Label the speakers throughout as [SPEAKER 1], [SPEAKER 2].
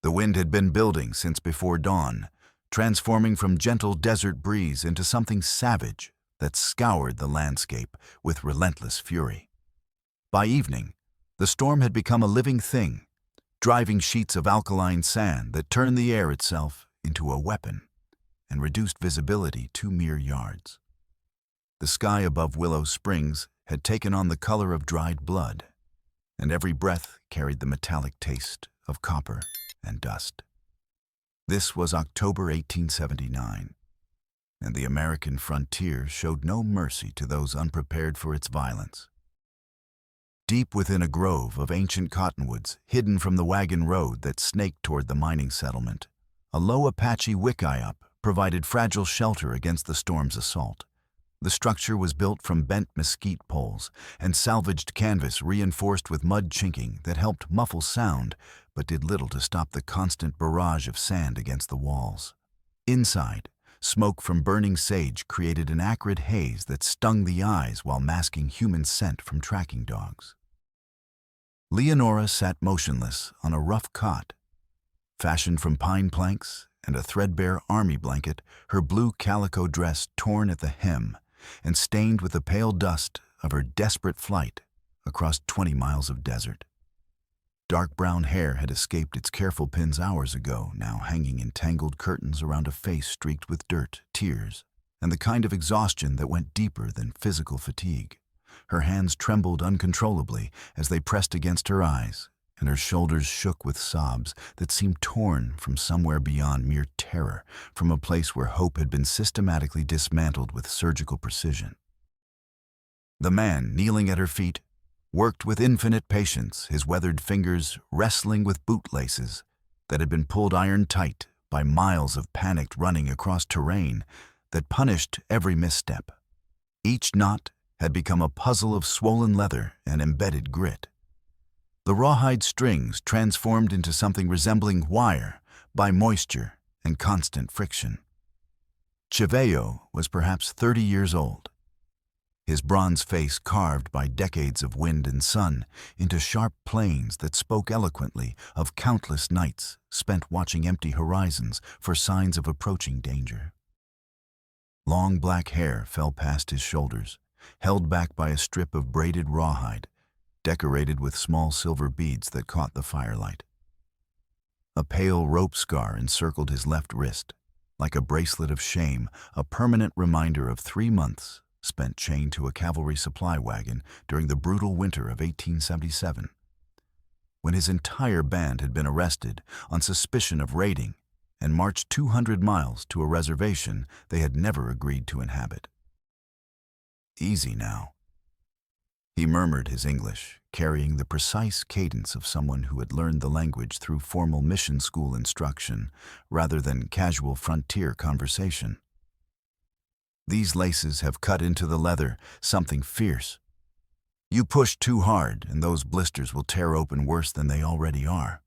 [SPEAKER 1] The wind had been building since before dawn, transforming from gentle desert breeze into something savage that scoured the landscape with relentless fury. By evening, the storm had become a living thing, driving sheets of alkaline sand that turned the air itself into a weapon and reduced visibility to mere yards. The sky above Willow Springs had taken on the color of dried blood, and every breath carried the metallic taste of copper and dust. This was October 1879, and the American frontier showed no mercy to those unprepared for its violence. Deep within a grove of ancient cottonwoods, hidden from the wagon road that snaked toward the mining settlement, a low Apache wickiup provided fragile shelter against the storm's assault. The structure was built from bent mesquite poles and salvaged canvas reinforced with mud chinking that helped muffle sound but did little to stop the constant barrage of sand against the walls. Inside, smoke from burning sage created an acrid haze that stung the eyes while masking human scent from tracking dogs. Leonora sat motionless on a rough cot. Fashioned from pine planks and a threadbare army blanket, her blue calico dress torn at the hem and stained with the pale dust of her desperate flight across 20 miles of desert. Dark brown hair had escaped its careful pins hours ago, now hanging in tangled curtains around a face streaked with dirt, tears, and the kind of exhaustion that went deeper than physical fatigue. Her hands trembled uncontrollably as they pressed against her eyes, and her shoulders shook with sobs that seemed torn from somewhere beyond mere terror, from a place where hope had been systematically dismantled with surgical precision. The man, kneeling at her feet, worked with infinite patience, his weathered fingers wrestling with bootlaces that had been pulled iron tight by miles of panicked running across terrain that punished every misstep. Each knot had become a puzzle of swollen leather and embedded grit. The rawhide strings transformed into something resembling wire by moisture and constant friction. Chaveo was perhaps 30 years old, his bronze face carved by decades of wind and sun into sharp planes that spoke eloquently of countless nights spent watching empty horizons for signs of approaching danger. Long black hair fell past his shoulders, held back by a strip of braided rawhide, decorated with small silver beads that caught the firelight. A pale rope scar encircled his left wrist, like a bracelet of shame, a permanent reminder of 3 months spent chained to a cavalry supply wagon during the brutal winter of 1877, when his entire band had been arrested on suspicion of raiding and marched 200 miles to a reservation they had never agreed to inhabit. Easy now. He murmured his English, carrying the precise cadence of someone who had learned the language through formal mission school instruction rather than casual frontier conversation. These laces have cut into the leather, something fierce. You push too hard, and those blisters will tear open worse than they already are.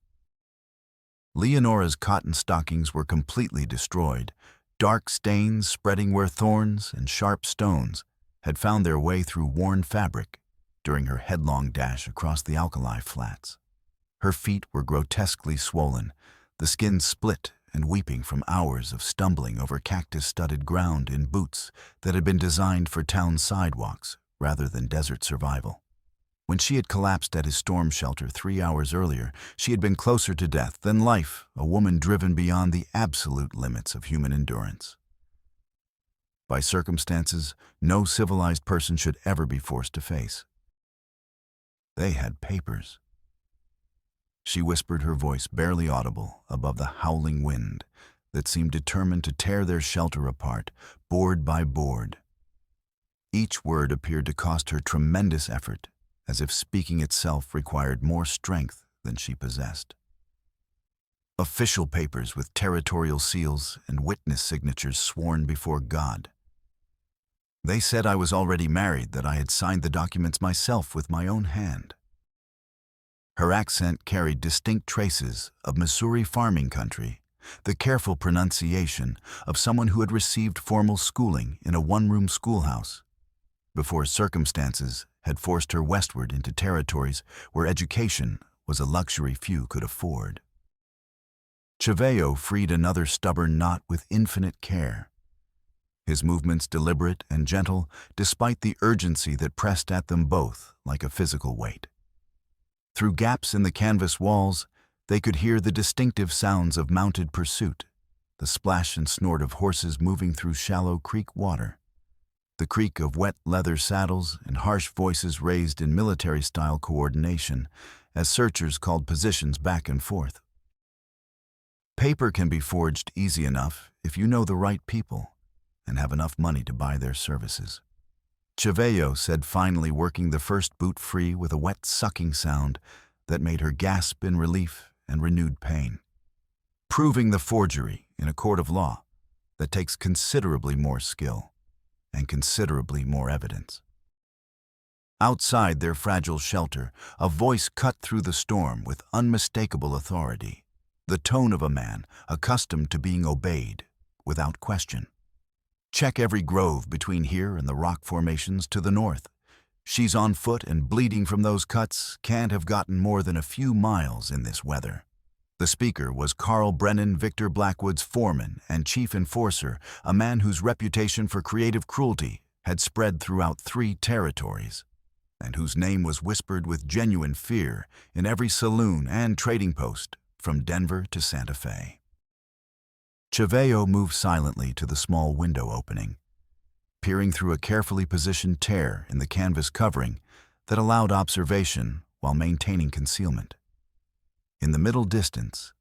[SPEAKER 1] Leonora's cotton stockings were completely destroyed, dark stains spreading where thorns and sharp stones had found their way through worn fabric during her headlong dash across the alkali flats. Her feet were grotesquely swollen, the skin split and weeping from hours of stumbling over cactus-studded ground in boots that had been designed for town sidewalks rather than desert survival. When she had collapsed at his storm shelter 3 hours earlier, she had been closer to death than life, a woman driven beyond the absolute limits of human endurance. By circumstances no civilized person should ever be forced to face. They had papers. She whispered, her voice barely audible above the howling wind that seemed determined to tear their shelter apart, board by board. Each word appeared to cost her tremendous effort, as if speaking itself required more strength than she possessed. Official papers with territorial seals and witness signatures sworn before God. They said I was already married, that I had signed the documents myself with my own hand. Her accent carried distinct traces of Missouri farming country, the careful pronunciation of someone who had received formal schooling in a one-room schoolhouse, before circumstances had forced her westward into territories where education was a luxury few could afford. Chaveo freed another stubborn knot with infinite care, his movements deliberate and gentle despite the urgency that pressed at them both like a physical weight. Through gaps in the canvas walls, they could hear the distinctive sounds of mounted pursuit, the splash and snort of horses moving through shallow creek water, the creak of wet leather saddles and harsh voices raised in military-style coordination as searchers called positions back and forth. Paper can be forged easy enough if you know the right people and have enough money to buy their services. Chaveo said, finally working the first boot free with a wet sucking sound that made her gasp in relief and renewed pain. Proving the forgery in a court of law that takes considerably more skill and considerably more evidence. Outside their fragile shelter, a voice cut through the storm with unmistakable authority, the tone of a man accustomed to being obeyed without question. Check every grove between here and the rock formations to the north. She's on foot and bleeding from those cuts, can't have gotten more than a few miles in this weather. The speaker was Carl Brennan, Victor Blackwood's foreman and chief enforcer, a man whose reputation for creative cruelty had spread throughout 3 territories, and whose name was whispered with genuine fear in every saloon and trading post from Denver to Santa Fe. Chaveo moved silently to the small window opening, peering through a carefully positioned tear in the canvas covering that allowed observation while maintaining concealment. In the middle distance,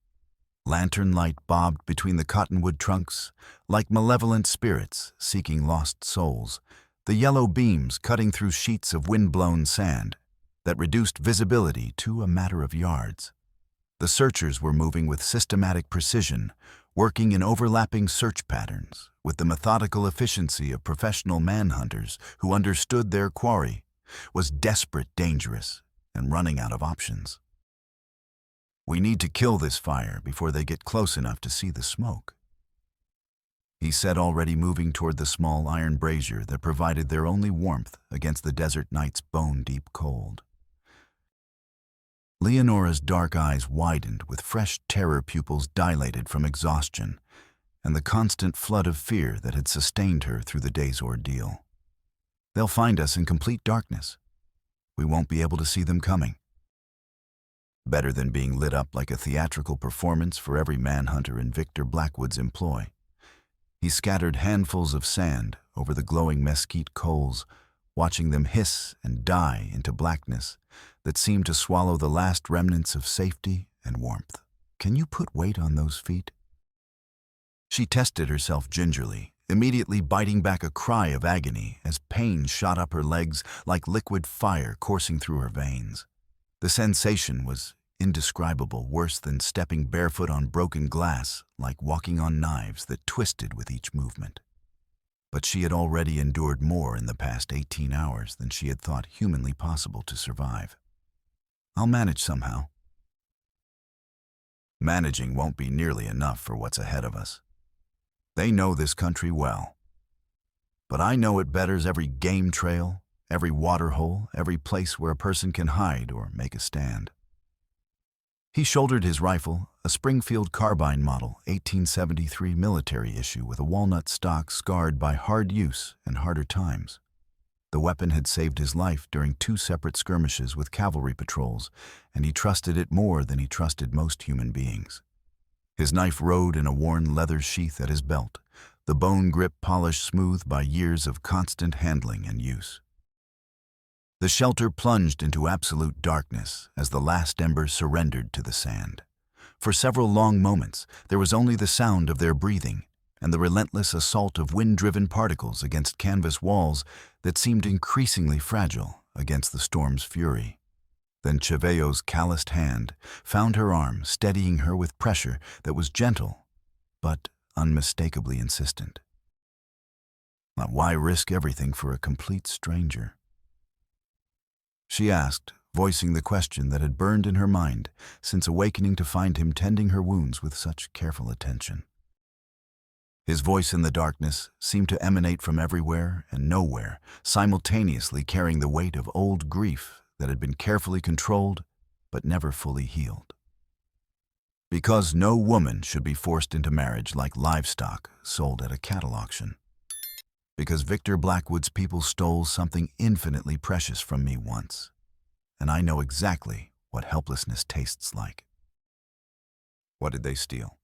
[SPEAKER 1] lantern light bobbed between the cottonwood trunks like malevolent spirits seeking lost souls, the yellow beams cutting through sheets of wind-blown sand that reduced visibility to a matter of yards. The searchers were moving with systematic precision, working in overlapping search patterns with the methodical efficiency of professional manhunters who understood their quarry was desperate, dangerous, and running out of options. "We need to kill this fire before they get close enough to see the smoke," he said, already moving toward the small iron brazier that provided their only warmth against the desert night's bone-deep cold. Leonora's dark eyes widened with fresh terror pupils dilated from exhaustion and the constant flood of fear that had sustained her through the day's ordeal. "They'll find us in complete darkness. We won't be able to see them coming." Better than being lit up like a theatrical performance for every manhunter in Victor Blackwood's employ. He scattered handfuls of sand over the glowing mesquite coals, watching them hiss and die into blackness that seemed to swallow the last remnants of safety and warmth. "Can you put weight on those feet?" She tested herself gingerly, immediately biting back a cry of agony as pain shot up her legs like liquid fire coursing through her veins. The sensation was indescribable, worse than stepping barefoot on broken glass, like walking on knives that twisted with each movement. But she had already endured more in the past 18 hours than she had thought humanly possible to survive. "I'll manage somehow." Managing won't be nearly enough for what's ahead of us. They know this country well. But I know it better's every game trail, every water hole, every place where a person can hide or make a stand. He shouldered his rifle, a Springfield carbine model 1873 military issue with a walnut stock scarred by hard use and harder times. The weapon had saved his life during 2 separate skirmishes with cavalry patrols, and he trusted it more than he trusted most human beings. His knife rode in a worn leather sheath at his belt, the bone grip polished smooth by years of constant handling and use. The shelter plunged into absolute darkness as the last ember surrendered to the sand. For several long moments, there was only the sound of their breathing and the relentless assault of wind-driven particles against canvas walls that seemed increasingly fragile against the storm's fury. Then Chaveo's calloused hand found her arm, steadying her with pressure that was gentle but unmistakably insistent. Why risk everything for a complete stranger? She asked, voicing the question that had burned in her mind since awakening to find him tending her wounds with such careful attention. His voice in the darkness seemed to emanate from everywhere and nowhere, simultaneously carrying the weight of old grief that had been carefully controlled but never fully healed. Because no woman should be forced into marriage like livestock sold at a cattle auction. Because Victor Blackwood's people stole something infinitely precious from me once, and I know exactly what helplessness tastes like. What did they steal?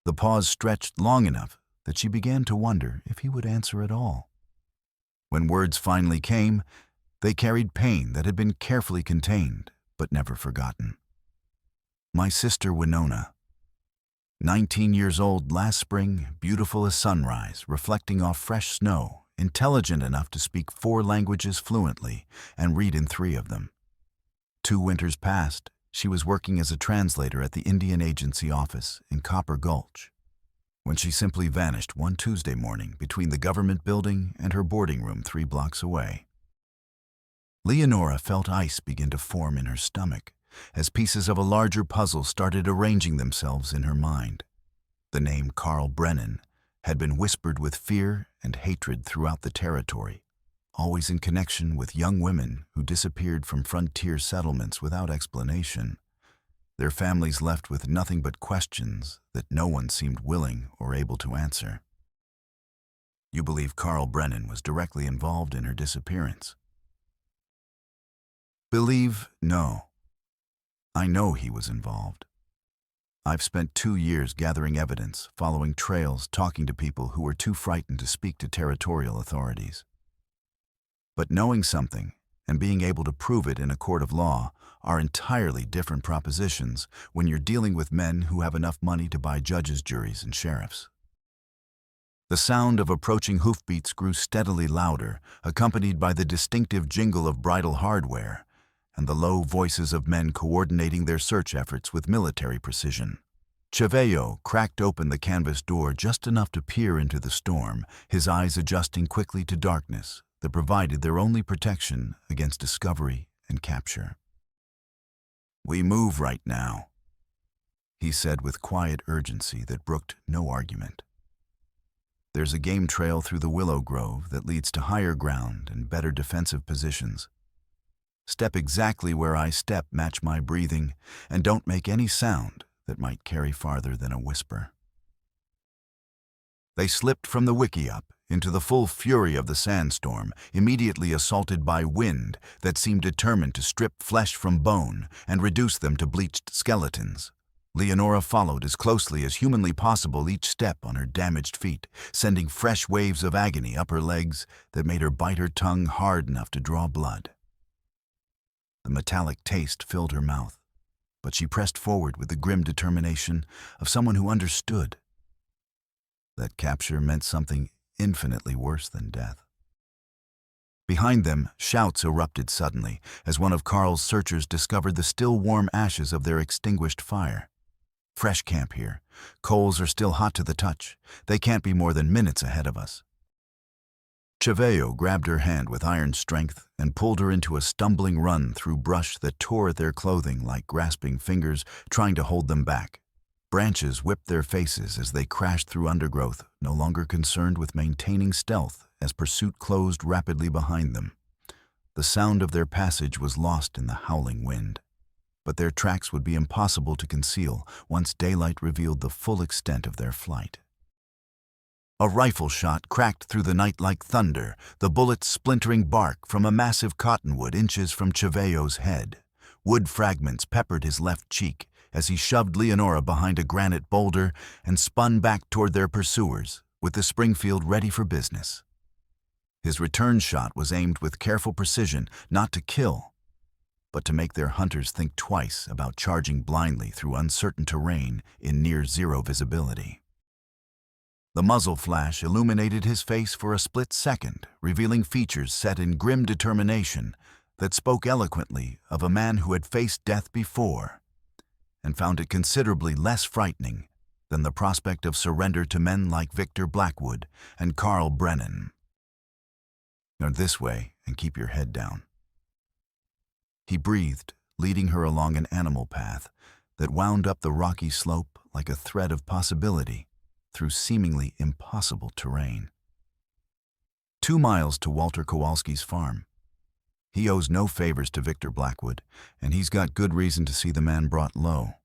[SPEAKER 1] The pause stretched long enough that she began to wonder if he would answer at all. When words finally came, they carried pain that had been carefully contained but never forgotten. My sister Winona, 19 years old last spring, beautiful as sunrise, reflecting off fresh snow, intelligent enough to speak 4 languages fluently and read in 3 of them. 2 winters past, she was working as a translator at the Indian Agency office in Copper Gulch, when she simply vanished one Tuesday morning between the government building and her boarding room 3 blocks away. Leonora felt ice begin to form in her stomach as pieces of a larger puzzle started arranging themselves in her mind. The name Carl Brennan had been whispered with fear and hatred throughout the territory, always in connection with young women who disappeared from frontier settlements without explanation, their families left with nothing but questions that no one seemed willing or able to answer. You believe Carl Brennan was directly involved in her disappearance? Believe no. I know he was involved. I've spent 2 years gathering evidence, following trails, talking to people who were too frightened to speak to territorial authorities. But knowing something and being able to prove it in a court of law are entirely different propositions when you're dealing with men who have enough money to buy judges, juries, and sheriffs. The sound of approaching hoofbeats grew steadily louder, accompanied by the distinctive jingle of bridal hardware and the low voices of men coordinating their search efforts with military precision. Chaveo cracked open the canvas door just enough to peer into the storm, his eyes adjusting quickly to darkness that provided their only protection against discovery and capture. "We move right now," he said with quiet urgency that brooked no argument. "There's a game trail through the willow grove that leads to higher ground and better defensive positions. Step exactly where I step, match my breathing, and don't make any sound that might carry farther than a whisper." They slipped from the wickiup into the full fury of the sandstorm, immediately assaulted by wind that seemed determined to strip flesh from bone and reduce them to bleached skeletons. Leonora followed as closely as humanly possible each step on her damaged feet, sending fresh waves of agony up her legs that made her bite her tongue hard enough to draw blood. The metallic taste filled her mouth, but she pressed forward with the grim determination of someone who understood that capture meant something infinitely worse than death. Behind them, shouts erupted suddenly as one of Carl's searchers discovered the still warm ashes of their extinguished fire. "Fresh camp here. Coals are still hot to the touch. They can't be more than minutes ahead of us." Chaveo grabbed her hand with iron strength and pulled her into a stumbling run through brush that tore at their clothing like grasping fingers trying to hold them back. Branches whipped their faces as they crashed through undergrowth, no longer concerned with maintaining stealth as pursuit closed rapidly behind them. The sound of their passage was lost in the howling wind, but their tracks would be impossible to conceal once daylight revealed the full extent of their flight. A rifle shot cracked through the night like thunder, the bullet splintering bark from a massive cottonwood inches from Chaveo's head. Wood fragments peppered his left cheek as he shoved Leonora behind a granite boulder and spun back toward their pursuers, with the Springfield ready for business. His return shot was aimed with careful precision, not to kill, but to make their hunters think twice about charging blindly through uncertain terrain in near-zero visibility. The muzzle flash illuminated his face for a split second, revealing features set in grim determination that spoke eloquently of a man who had faced death before and found it considerably less frightening than the prospect of surrender to men like Victor Blackwood and Carl Brennan. "Now this way and keep your head down." He breathed, leading her along an animal path that wound up the rocky slope like a thread of possibility through seemingly impossible terrain. 2 miles to Walter Kowalski's farm. He owes no favors to Victor Blackwood, and he's got good reason to see the man brought low.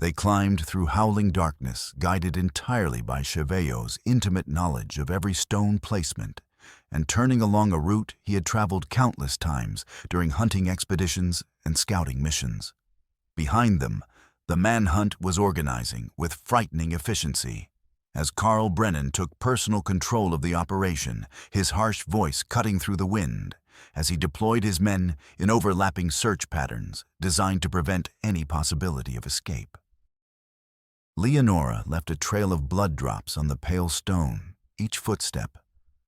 [SPEAKER 1] They climbed through howling darkness, guided entirely by Chaveo's intimate knowledge of every stone placement, and turning along a route he had traveled countless times during hunting expeditions and scouting missions. Behind them, the manhunt was organizing with frightening efficiency. As Carl Brennan took personal control of the operation, his harsh voice cutting through the wind, as he deployed his men in overlapping search patterns designed to prevent any possibility of escape. Leonora left a trail of blood drops on the pale stone, each footstep,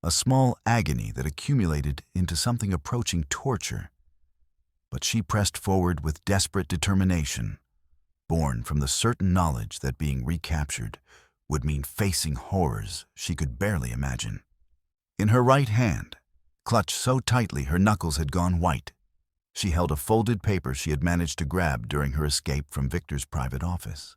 [SPEAKER 1] a small agony that accumulated into something approaching torture. But she pressed forward with desperate determination, born from the certain knowledge that being recaptured would mean facing horrors she could barely imagine. In her right hand, clutched so tightly her knuckles had gone white, she held a folded paper she had managed to grab during her escape from Victor's private office.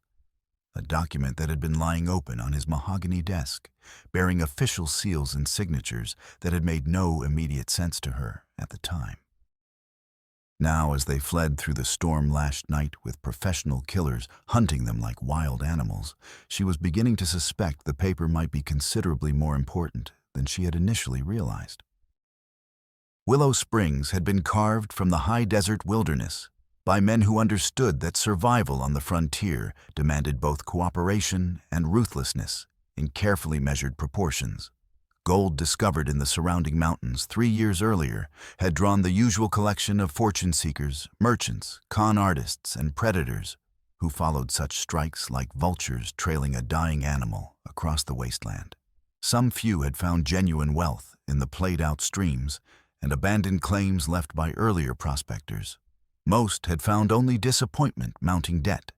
[SPEAKER 1] A document that had been lying open on his mahogany desk, bearing official seals and signatures that had made no immediate sense to her at the time. Now, as they fled through the storm-lashed night with professional killers hunting them like wild animals, she was beginning to suspect the paper might be considerably more important than she had initially realized. Willow Springs had been carved from the high desert wilderness by men who understood that survival on the frontier demanded both cooperation and ruthlessness in carefully measured proportions. Gold discovered in the surrounding mountains 3 years earlier had drawn the usual collection of fortune seekers, merchants, con artists, and predators who followed such strikes like vultures trailing a dying animal across the wasteland. Some few had found genuine wealth in the played-out streams and abandoned claims left by earlier prospectors. Most had found only disappointment mounting debt,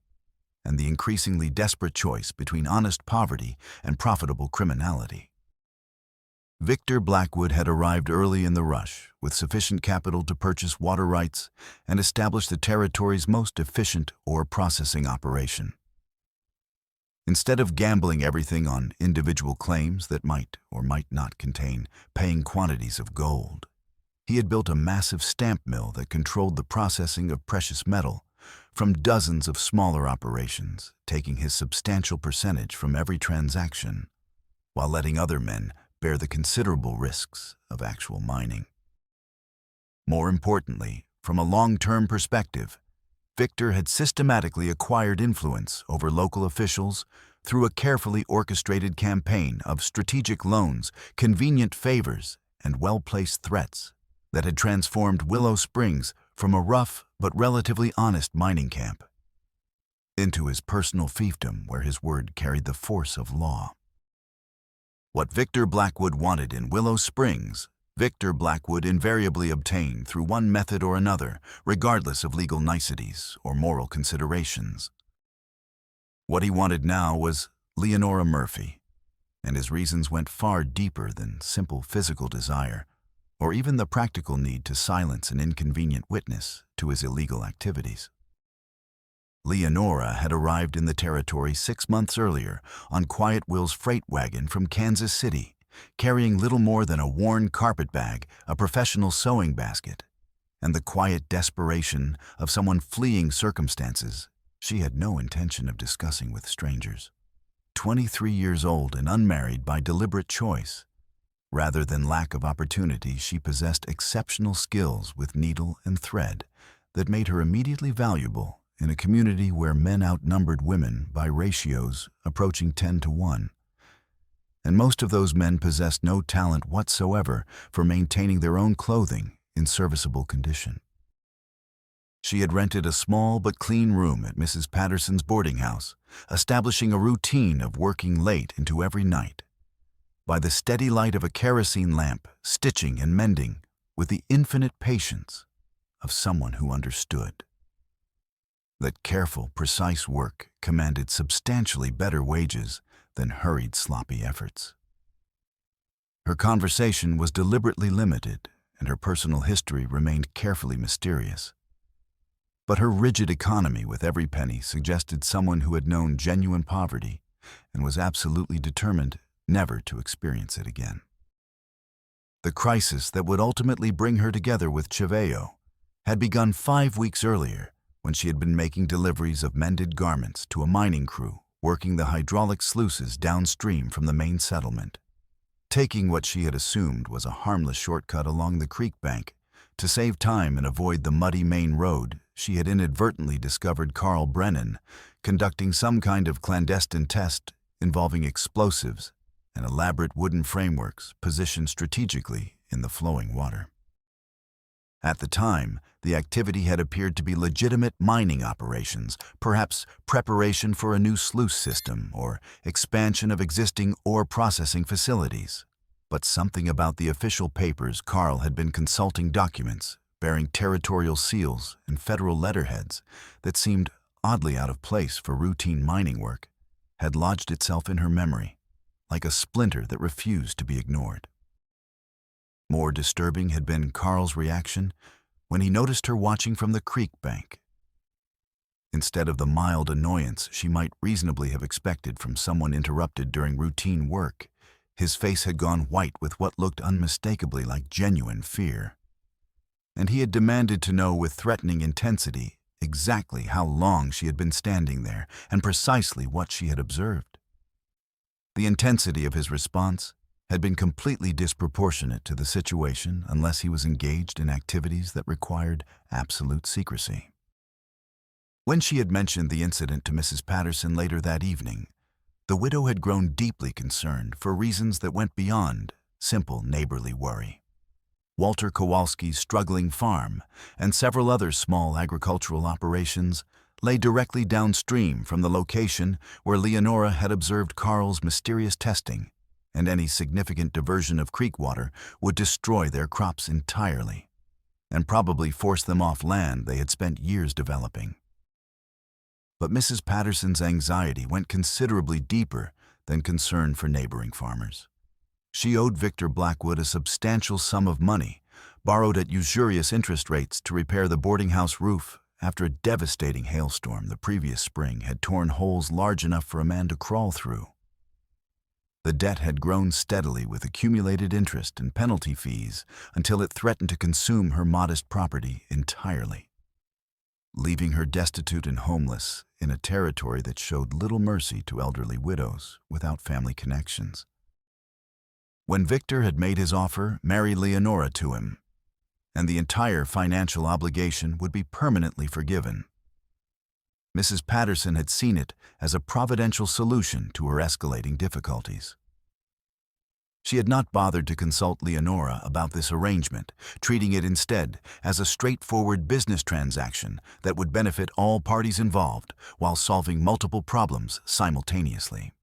[SPEAKER 1] and the increasingly desperate choice between honest poverty and profitable criminality. Victor Blackwood had arrived early in the rush, with sufficient capital to purchase water rights and establish the territory's most efficient ore processing operation. Instead of gambling everything on individual claims that might or might not contain paying quantities of gold, he had built a massive stamp mill that controlled the processing of precious metal from dozens of smaller operations, taking his substantial percentage from every transaction, while letting other men bear the considerable risks of actual mining. More importantly, from a long-term perspective, Victor had systematically acquired influence over local officials through a carefully orchestrated campaign of strategic loans, convenient favors, and well-placed threats that had transformed Willow Springs from a rough but relatively honest mining camp into his personal fiefdom where his word carried the force of law. What Victor Blackwood wanted in Willow Springs, Victor Blackwood invariably obtained through one method or another, regardless of legal niceties or moral considerations. What he wanted now was Leonora Murphy, and his reasons went far deeper than simple physical desire, or even the practical need to silence an inconvenient witness to his illegal activities. Leonora had arrived in the territory 6 months earlier on Quiet Will's freight wagon from Kansas City, carrying little more than a worn carpet bag, a professional sewing basket, and the quiet desperation of someone fleeing circumstances she had no intention of discussing with strangers. 23 years old and unmarried by deliberate choice, rather than lack of opportunity, she possessed exceptional skills with needle and thread that made her immediately valuable in a community where men outnumbered women by ratios approaching 10 to 1. And most of those men possessed no talent whatsoever for maintaining their own clothing in serviceable condition. She had rented a small but clean room at Mrs. Patterson's boarding house, establishing a routine of working late into every night, by the steady light of a kerosene lamp, stitching and mending with the infinite patience of someone who understood that careful, precise work commanded substantially better wages than hurried, sloppy efforts. Her conversation was deliberately limited, and her personal history remained carefully mysterious. But her rigid economy with every penny suggested someone who had known genuine poverty and was absolutely determined never to experience it again. The crisis that would ultimately bring her together with Chaveo had begun 5 weeks earlier when she had been making deliveries of mended garments to a mining crew working the hydraulic sluices downstream from the main settlement. Taking what she had assumed was a harmless shortcut along the creek bank, to save time and avoid the muddy main road, she had inadvertently discovered Carl Brennan conducting some kind of clandestine test involving explosives and elaborate wooden frameworks positioned strategically in the flowing water. At the time, the activity had appeared to be legitimate mining operations, perhaps preparation for a new sluice system or expansion of existing ore processing facilities. But something about the official papers Carl had been consulting, documents bearing territorial seals and federal letterheads that seemed oddly out of place for routine mining work, had lodged itself in her memory, like a splinter that refused to be ignored. More disturbing had been Carl's reaction when he noticed her watching from the creek bank. Instead of the mild annoyance she might reasonably have expected from someone interrupted during routine work, his face had gone white with what looked unmistakably like genuine fear. And he had demanded to know with threatening intensity exactly how long she had been standing there and precisely what she had observed. The intensity of his response had been completely disproportionate to the situation unless he was engaged in activities that required absolute secrecy. When she had mentioned the incident to Mrs. Patterson later that evening, the widow had grown deeply concerned for reasons that went beyond simple neighborly worry. Walter Kowalski's struggling farm and several other small agricultural operations lay directly downstream from the location where Leonora had observed Carl's mysterious testing, and any significant diversion of creek water would destroy their crops entirely, and probably force them off land they had spent years developing. But Mrs. Patterson's anxiety went considerably deeper than concern for neighboring farmers. She owed Victor Blackwood a substantial sum of money, borrowed at usurious interest rates to repair the boarding house roof after a devastating hailstorm the previous spring had torn holes large enough for a man to crawl through. The debt had grown steadily with accumulated interest and penalty fees until it threatened to consume her modest property entirely, leaving her destitute and homeless in a territory that showed little mercy to elderly widows without family connections. When Victor had made his offer, marry Leonora to him, and the entire financial obligation would be permanently forgiven, Mrs. Patterson had seen it as a providential solution to her escalating difficulties. She had not bothered to consult Leonora about this arrangement, treating it instead as a straightforward business transaction that would benefit all parties involved while solving multiple problems simultaneously.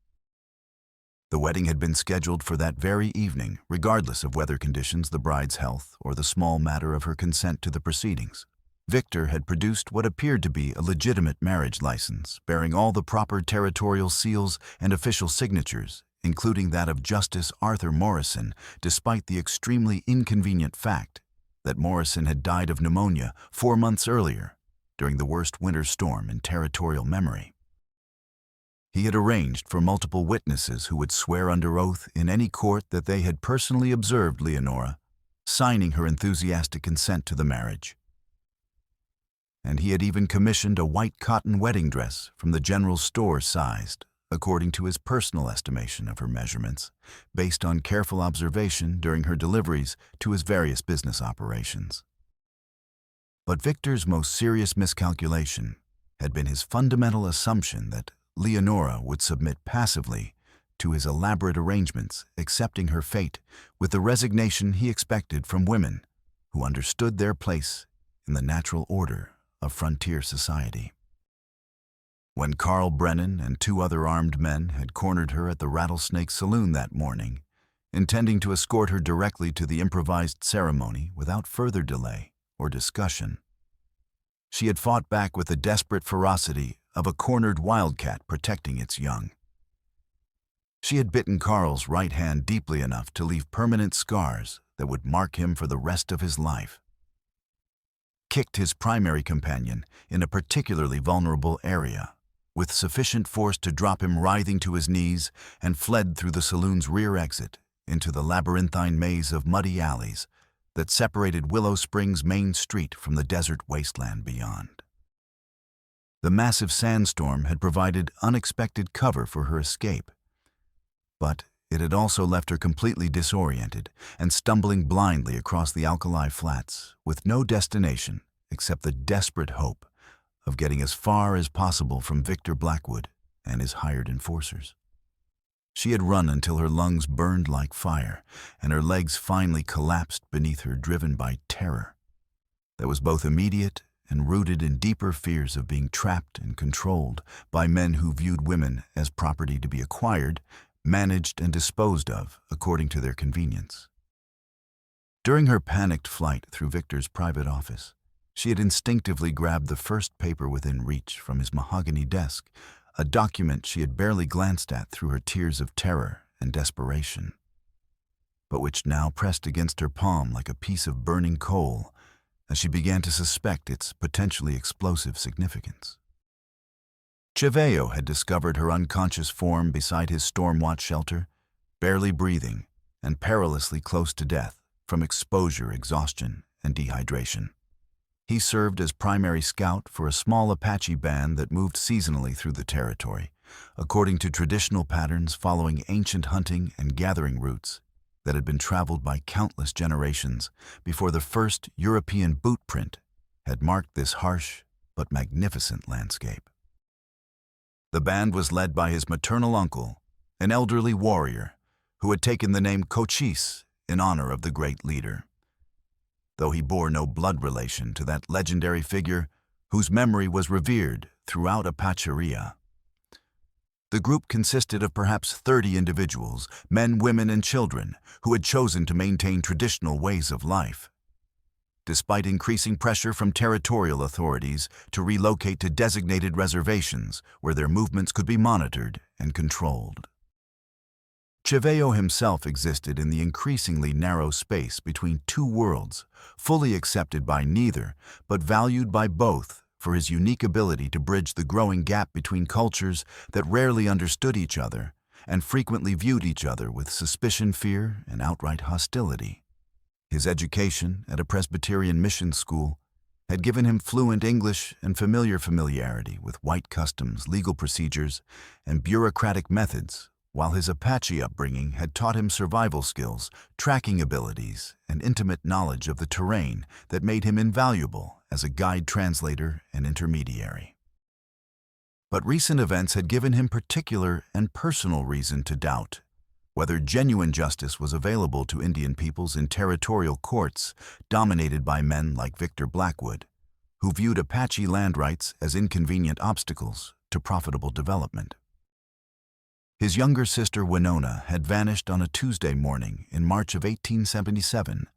[SPEAKER 1] The wedding had been scheduled for that very evening, regardless of weather conditions, the bride's health, or the small matter of her consent to the proceedings. Victor had produced what appeared to be a legitimate marriage license, bearing all the proper territorial seals and official signatures, including that of Justice Arthur Morrison, despite the extremely inconvenient fact that Morrison had died of pneumonia 4 months earlier, during the worst winter storm in territorial memory. He had arranged for multiple witnesses who would swear under oath in any court that they had personally observed Leonora, signing her enthusiastic consent to the marriage. And he had even commissioned a white cotton wedding dress from the general store sized, according to his personal estimation of her measurements, based on careful observation during her deliveries to his various business operations. But Victor's most serious miscalculation had been his fundamental assumption that Leonora would submit passively to his elaborate arrangements, accepting her fate with the resignation he expected from women who understood their place in the natural order of frontier society. When Carl Brennan and 2 other armed men had cornered her at the Rattlesnake Saloon that morning, intending to escort her directly to the improvised ceremony without further delay or discussion, she had fought back with the desperate ferocity of a cornered wildcat protecting its young. She had bitten Carl's right hand deeply enough to leave permanent scars that would mark him for the rest of his life, kicked his primary companion in a particularly vulnerable area, with sufficient force to drop him writhing to his knees, and fled through the saloon's rear exit into the labyrinthine maze of muddy alleys that separated Willow Springs' main street from the desert wasteland beyond. The massive sandstorm had provided unexpected cover for her escape. But it had also left her completely disoriented and stumbling blindly across the alkali flats with no destination except the desperate hope of getting as far as possible from Victor Blackwood and his hired enforcers. She had run until her lungs burned like fire and her legs finally collapsed beneath her, driven by terror that was both immediate and rooted in deeper fears of being trapped and controlled by men who viewed women as property to be acquired, managed and disposed of according to their convenience. During her panicked flight through Victor's private office, she had instinctively grabbed the first paper within reach from his mahogany desk, a document she had barely glanced at through her tears of terror and desperation, but which now pressed against her palm like a piece of burning coal as she began to suspect its potentially explosive significance. Chaveo had discovered her unconscious form beside his storm watch shelter, barely breathing and perilously close to death from exposure, exhaustion, and dehydration. He served as primary scout for a small Apache band that moved seasonally through the territory, according to traditional patterns following ancient hunting and gathering routes that had been traveled by countless generations before the first European boot print had marked this harsh but magnificent landscape. The band was led by his maternal uncle, an elderly warrior who had taken the name Cochise in honor of the great leader, though he bore no blood relation to that legendary figure whose memory was revered throughout Apacheria. The group consisted of perhaps 30 individuals, men, women, and children, who had chosen to maintain traditional ways of life. Despite increasing pressure from territorial authorities to relocate to designated reservations where their movements could be monitored and controlled. Chaveo himself existed in the increasingly narrow space between two worlds, fully accepted by neither, but valued by both for his unique ability to bridge the growing gap between cultures that rarely understood each other and frequently viewed each other with suspicion, fear, and outright hostility. His education at a Presbyterian mission school had given him fluent English and familiarity with white customs, legal procedures, and bureaucratic methods, while his Apache upbringing had taught him survival skills, tracking abilities, and intimate knowledge of the terrain that made him invaluable as a guide, translator, and intermediary. But recent events had given him particular and personal reason to doubt whether genuine justice was available to Indian peoples in territorial courts dominated by men like Victor Blackwood, who viewed Apache land rights as inconvenient obstacles to profitable development. His younger sister Winona had vanished on a Tuesday morning in March of 1877,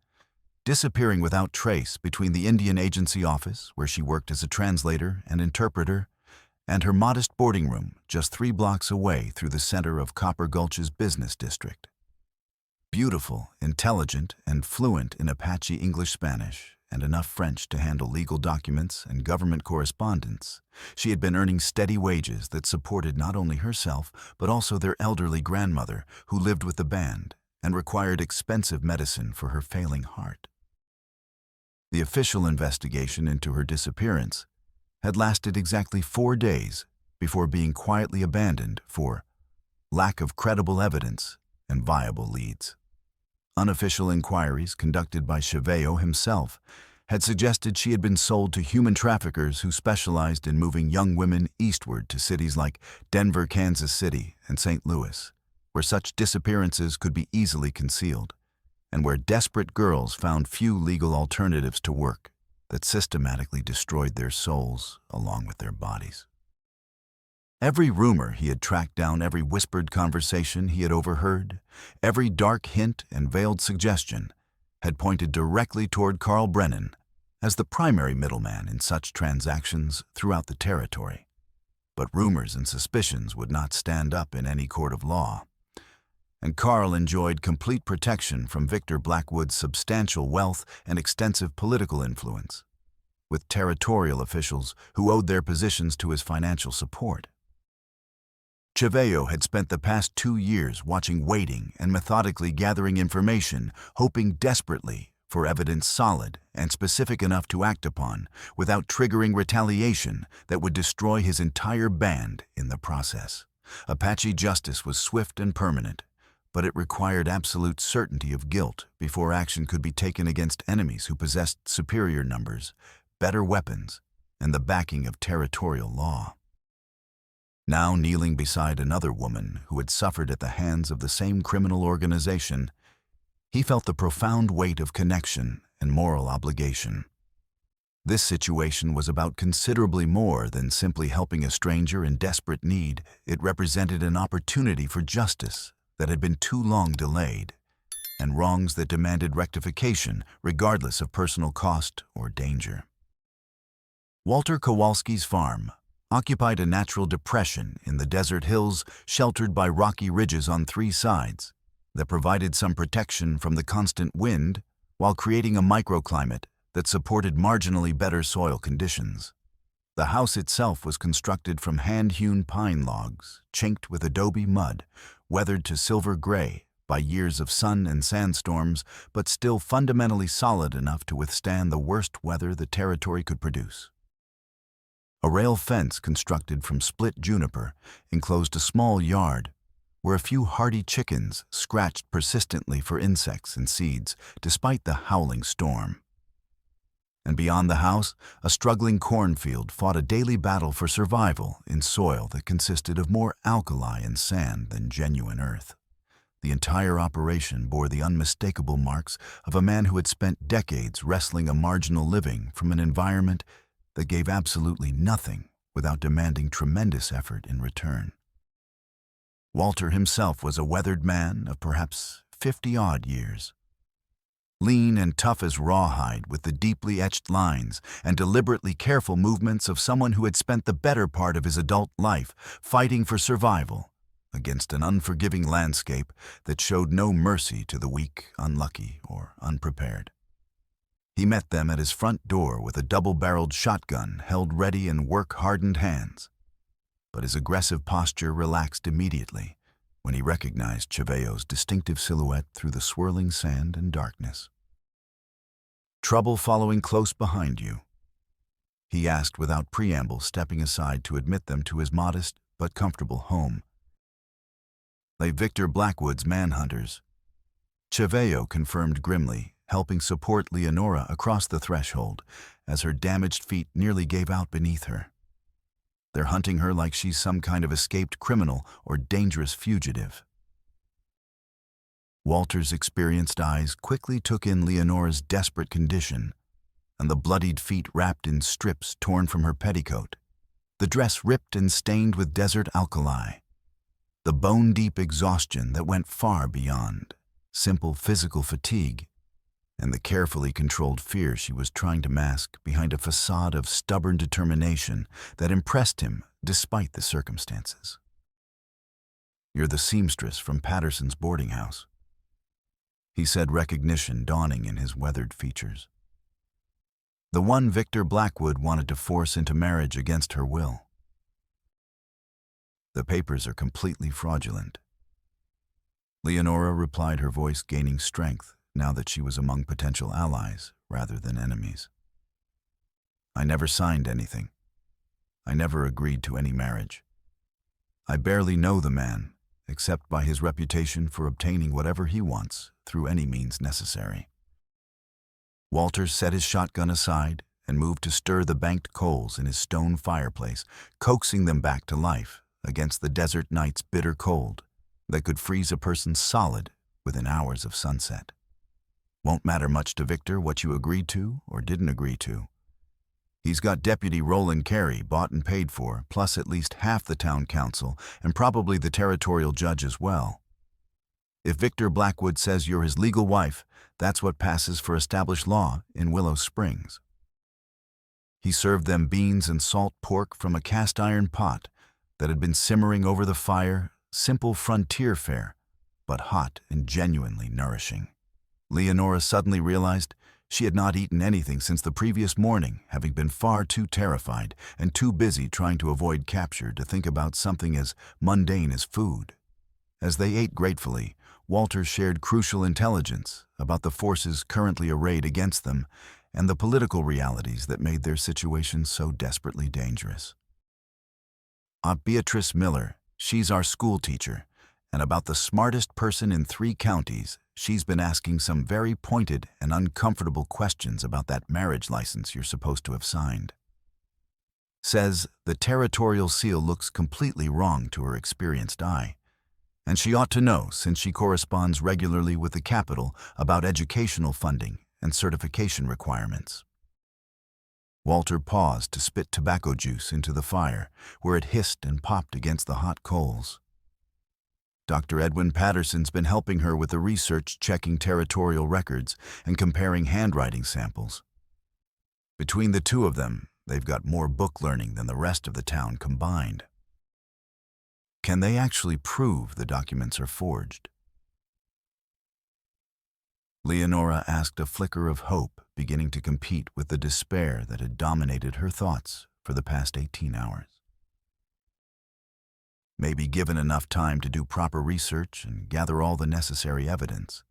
[SPEAKER 1] disappearing without trace between the Indian Agency office, where she worked as a translator and interpreter, and her modest boarding room just 3 blocks away through the center of Copper Gulch's business district. Beautiful, intelligent, and fluent in Apache English-Spanish, and enough French to handle legal documents and government correspondence, she had been earning steady wages that supported not only herself but also their elderly grandmother, who lived with the band and required expensive medicine for her failing heart. The official investigation into her disappearance had lasted exactly 4 days before being quietly abandoned for lack of credible evidence and viable leads. Unofficial inquiries conducted by Chaveo himself had suggested she had been sold to human traffickers who specialized in moving young women eastward to cities like Denver, Kansas City, and St. Louis, where such disappearances could be easily concealed, and where desperate girls found few legal alternatives to work that systematically destroyed their souls along with their bodies. Every rumor he had tracked down, every whispered conversation he had overheard, every dark hint and veiled suggestion had pointed directly toward Carl Brennan as the primary middleman in such transactions throughout the territory. But rumors and suspicions would not stand up in any court of law, and Carl enjoyed complete protection from Victor Blackwood's substantial wealth and extensive political influence, with territorial officials who owed their positions to his financial support. Chaveo had spent the past 2 years waiting and methodically gathering information, hoping desperately for evidence solid and specific enough to act upon without triggering retaliation that would destroy his entire band in the process. Apache justice was swift and permanent, but it required absolute certainty of guilt before action could be taken against enemies who possessed superior numbers, better weapons, and the backing of territorial law. Now kneeling beside another woman who had suffered at the hands of the same criminal organization, he felt the profound weight of connection and moral obligation. This situation was about considerably more than simply helping a stranger in desperate need. It represented an opportunity for justice that had been too long delayed, and wrongs that demanded rectification regardless of personal cost or danger. Walter Kowalski's farm occupied a natural depression in the desert hills sheltered by rocky ridges on three sides that provided some protection from the constant wind while creating a microclimate that supported marginally better soil conditions. The house itself was constructed from hand-hewn pine logs, chinked with adobe mud, weathered to silver gray by years of sun and sandstorms, but still fundamentally solid enough to withstand the worst weather the territory could produce. A rail fence constructed from split juniper enclosed a small yard where a few hardy chickens scratched persistently for insects and seeds despite the howling storm. And beyond the house, a struggling cornfield fought a daily battle for survival in soil that consisted of more alkali and sand than genuine earth. The entire operation bore the unmistakable marks of a man who had spent decades wresting a marginal living from an environment that gave absolutely nothing without demanding tremendous effort in return. Walter himself was a weathered man of perhaps 50-odd years. Lean and tough as rawhide, with the deeply etched lines and deliberately careful movements of someone who had spent the better part of his adult life fighting for survival against an unforgiving landscape that showed no mercy to the weak, unlucky, or unprepared. He met them at his front door with a double-barreled shotgun held ready in work-hardened hands, but his aggressive posture relaxed immediately when he recognized Chaveo's distinctive silhouette through the swirling sand and darkness. "Trouble following close behind you?" he asked without preamble, stepping aside to admit them to his modest but comfortable home. "They Victor Blackwood's manhunters," Chaveo confirmed grimly, helping support Leonora across the threshold as her damaged feet nearly gave out beneath her. "They're hunting her like she's some kind of escaped criminal or dangerous fugitive." Walter's experienced eyes quickly took in Leonora's desperate condition and the bloodied feet wrapped in strips torn from her petticoat, the dress ripped and stained with desert alkali, the bone-deep exhaustion that went far beyond simple physical fatigue, and the carefully controlled fear she was trying to mask behind a facade of stubborn determination that impressed him despite the circumstances. "You're the seamstress from Patterson's boarding house," he said, recognition dawning in his weathered features. "The one Victor Blackwood wanted to force into marriage against her will." "The papers are completely fraudulent," Leonora replied, her voice gaining strength now that she was among potential allies rather than enemies. "I never signed anything. I never agreed to any marriage. I barely know the man, except by his reputation for obtaining whatever he wants through any means necessary." Walter set his shotgun aside and moved to stir the banked coals in his stone fireplace, coaxing them back to life against the desert night's bitter cold that could freeze a person solid within hours of sunset. Won't matter much to Victor what you agreed to or didn't agree to. He's got Deputy Roland Carey bought and paid for, plus at least half the town council and probably the territorial judge as well. If Victor Blackwood says you're his legal wife, that's what passes for established law in Willow Springs. He served them beans and salt pork from a cast-iron pot that had been simmering over the fire, simple frontier fare, but hot and genuinely nourishing. Leonora suddenly realized she had not eaten anything since the previous morning, having been far too terrified and too busy trying to avoid capture to think about something as mundane as food. As they ate gratefully, Walter shared crucial intelligence about the forces currently arrayed against them and the political realities that made their situation so desperately dangerous. Aunt Beatrice Miller, she's our school teacher, and about the smartest person in 3 counties, she's been asking some very pointed and uncomfortable questions about that marriage license you're supposed to have signed. Says the territorial seal looks completely wrong to her experienced eye, and she ought to know since she corresponds regularly with the Capitol about educational funding and certification requirements. Walter paused to spit tobacco juice into the fire, where it hissed and popped against the hot coals. Dr. Edwin Patterson's been helping her with the research, checking territorial records and comparing handwriting samples. Between the 2 of them, they've got more book learning than the rest of the town combined. Can they actually prove the documents are forged? Leonora asked, a flicker of hope beginning to compete with the despair that had dominated her thoughts for the past 18 hours. Maybe given enough time to do proper research and gather all the necessary evidence.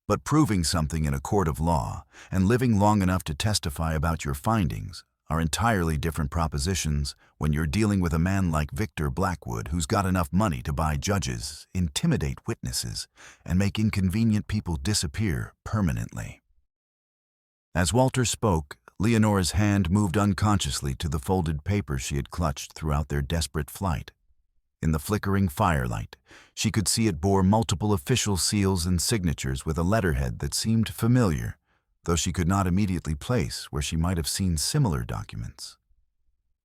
[SPEAKER 1] But proving something in a court of law and living long enough to testify about your findings are entirely different propositions when you're dealing with a man like Victor Blackwood, who's got enough money to buy judges, intimidate witnesses, and make inconvenient people disappear permanently. As Walter spoke, Leonora's hand moved unconsciously to the folded paper she had clutched throughout their desperate flight. In the flickering firelight, she could see it bore multiple official seals and signatures with a letterhead that seemed familiar, though she could not immediately place where she might have seen similar documents.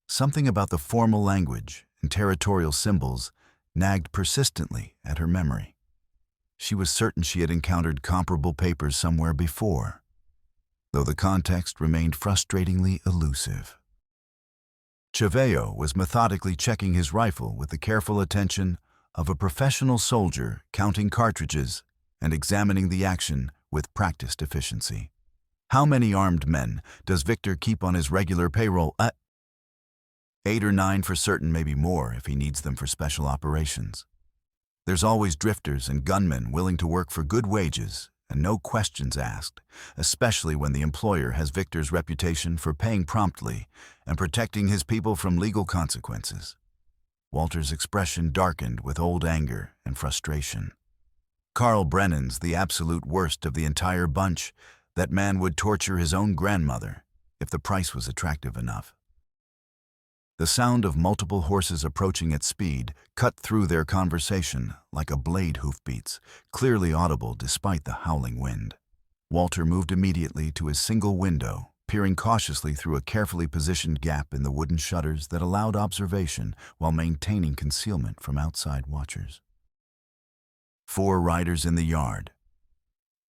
[SPEAKER 1] Something about the formal language and territorial symbols nagged persistently at her memory. She was certain she had encountered comparable papers somewhere before, though the context remained frustratingly elusive. Chaveo was methodically checking his rifle with the careful attention of a professional soldier, counting cartridges and examining the action with practiced efficiency. How many armed men does Victor keep on his regular payroll? 8 or 9 for certain, maybe more if he needs them for special operations. There's always drifters and gunmen willing to work for good wages and no questions asked, especially when the employer has Victor's reputation for paying promptly and protecting his people from legal consequences. Walter's expression darkened with old anger and frustration. Carl Brennan's the absolute worst of the entire bunch. That man would torture his own grandmother if the price was attractive enough. The sound of multiple horses approaching at speed cut through their conversation like a blade hoofbeats, clearly audible despite the howling wind. Walter moved immediately to his single window, peering cautiously through a carefully positioned gap in the wooden shutters that allowed observation while maintaining concealment from outside watchers. 4 riders in the yard.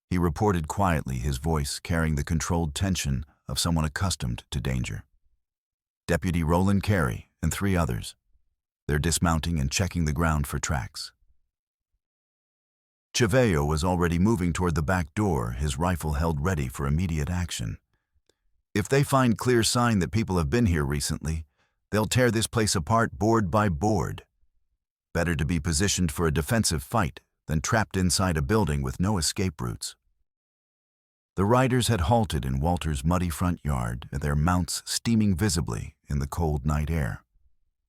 [SPEAKER 1] He reported quietly, his voice carrying the controlled tension of someone accustomed to danger. Deputy Roland Carey and 3 others. They're dismounting and checking the ground for tracks. Chaveo was already moving toward the back door, his rifle held ready for immediate action. If they find clear sign that people have been here recently, they'll tear this place apart board by board. Better to be positioned for a defensive fight than trapped inside a building with no escape routes. The riders had halted in Walter's muddy front yard, their mounts steaming visibly in the cold night air.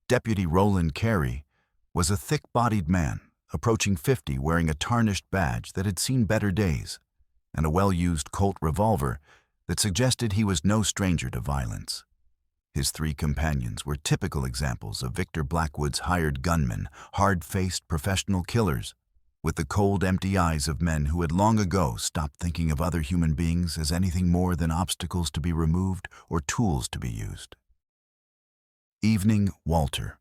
[SPEAKER 1] Deputy Roland Carey was a thick-bodied man, approaching 50, wearing a tarnished badge that had seen better days, and a well-used Colt revolver that suggested he was no stranger to violence. His 3 companions were typical examples of Victor Blackwood's hired gunmen, hard-faced professional killers, with the cold, empty eyes of men who had long ago stopped thinking of other human beings as anything more than obstacles to be removed or tools to be used. Evening, Walter.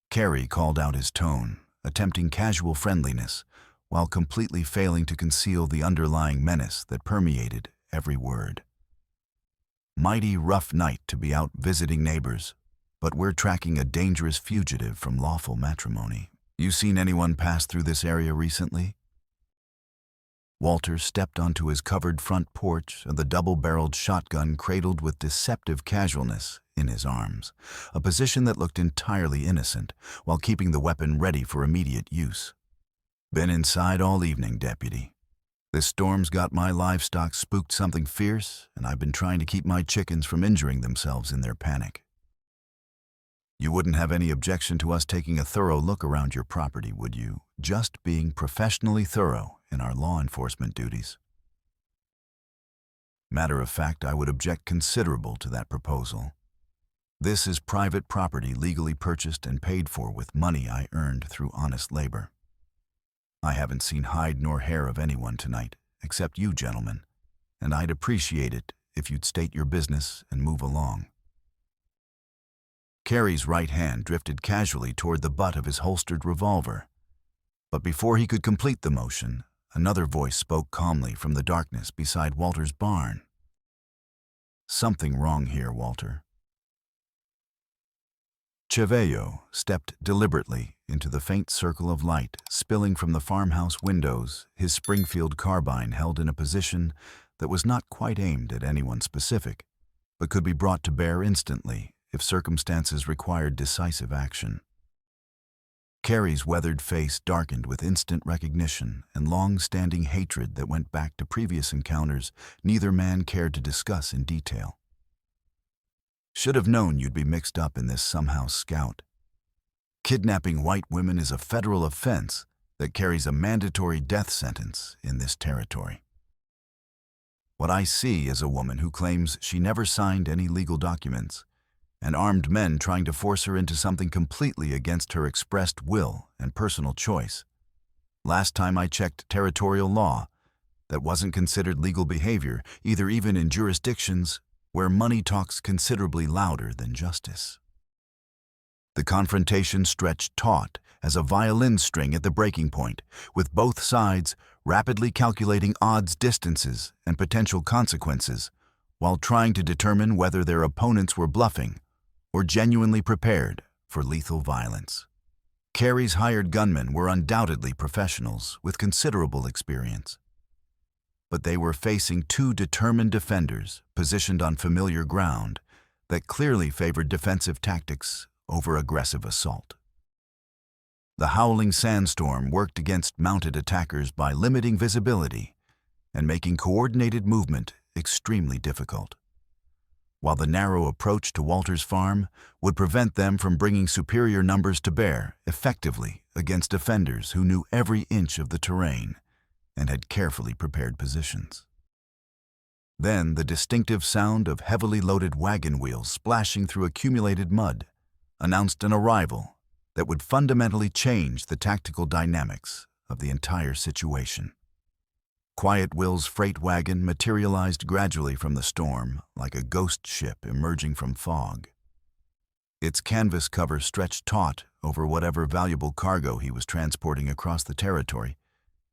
[SPEAKER 1] Carey called out his tone, attempting casual friendliness, while completely failing to conceal the underlying menace that permeated every word. Mighty rough night to be out visiting neighbors, but we're tracking a dangerous fugitive from lawful matrimony. You seen anyone pass through this area recently? Walter stepped onto his covered front porch and the double-barreled shotgun cradled with deceptive casualness in his arms, a position that looked entirely innocent, while keeping the weapon ready for immediate use. "Been inside all evening, Deputy. This storm's got my livestock spooked something fierce, and I've been trying to keep my chickens from injuring themselves in their panic. You wouldn't have any objection to us taking a thorough look around your property, would you? Just being professionally thorough in our law enforcement duties." Matter of fact, I would object considerable to that proposal. This is private property legally purchased and paid for with money I earned through honest labor. I haven't seen hide nor hair of anyone tonight, except you gentlemen, and I'd appreciate it if you'd state your business and move along. Carey's right hand drifted casually toward the butt of his holstered revolver, but before he could complete the motion, another voice spoke calmly from the darkness beside Walter's barn. "Something wrong here, Walter." Chaveo stepped deliberately into the faint circle of light spilling from the farmhouse windows, his Springfield carbine held in a position that was not quite aimed at anyone specific, but could be brought to bear instantly if circumstances required decisive action. Carey's weathered face darkened with instant recognition and long-standing hatred that went back to previous encounters neither man cared to discuss in detail. "Should have known you'd be mixed up in this somehow, Scout. Kidnapping white women is a federal offense that carries a mandatory death sentence in this territory. What I see is a woman who claims she never signed any legal documents, and armed men trying to force her into something completely against her expressed will and personal choice. Last time I checked territorial law, that wasn't considered legal behavior, even in jurisdictions where money talks considerably louder than justice." The confrontation stretched taut as a violin string at the breaking point, with both sides rapidly calculating odds, distances, and potential consequences, while trying to determine whether their opponents were bluffing or genuinely prepared for lethal violence. Carey's hired gunmen were undoubtedly professionals with considerable experience, but they were facing two determined defenders positioned on familiar ground that clearly favored defensive tactics over aggressive assault. The howling sandstorm worked against mounted attackers by limiting visibility and making coordinated movement extremely difficult, while the narrow approach to Walter's farm would prevent them from bringing superior numbers to bear effectively against defenders who knew every inch of the terrain and had carefully prepared positions. Then the distinctive sound of heavily loaded wagon wheels splashing through accumulated mud announced an arrival that would fundamentally change the tactical dynamics of the entire situation. Quiet Will's freight wagon materialized gradually from the storm like a ghost ship emerging from fog. Its canvas cover stretched taut over whatever valuable cargo he was transporting across the territory,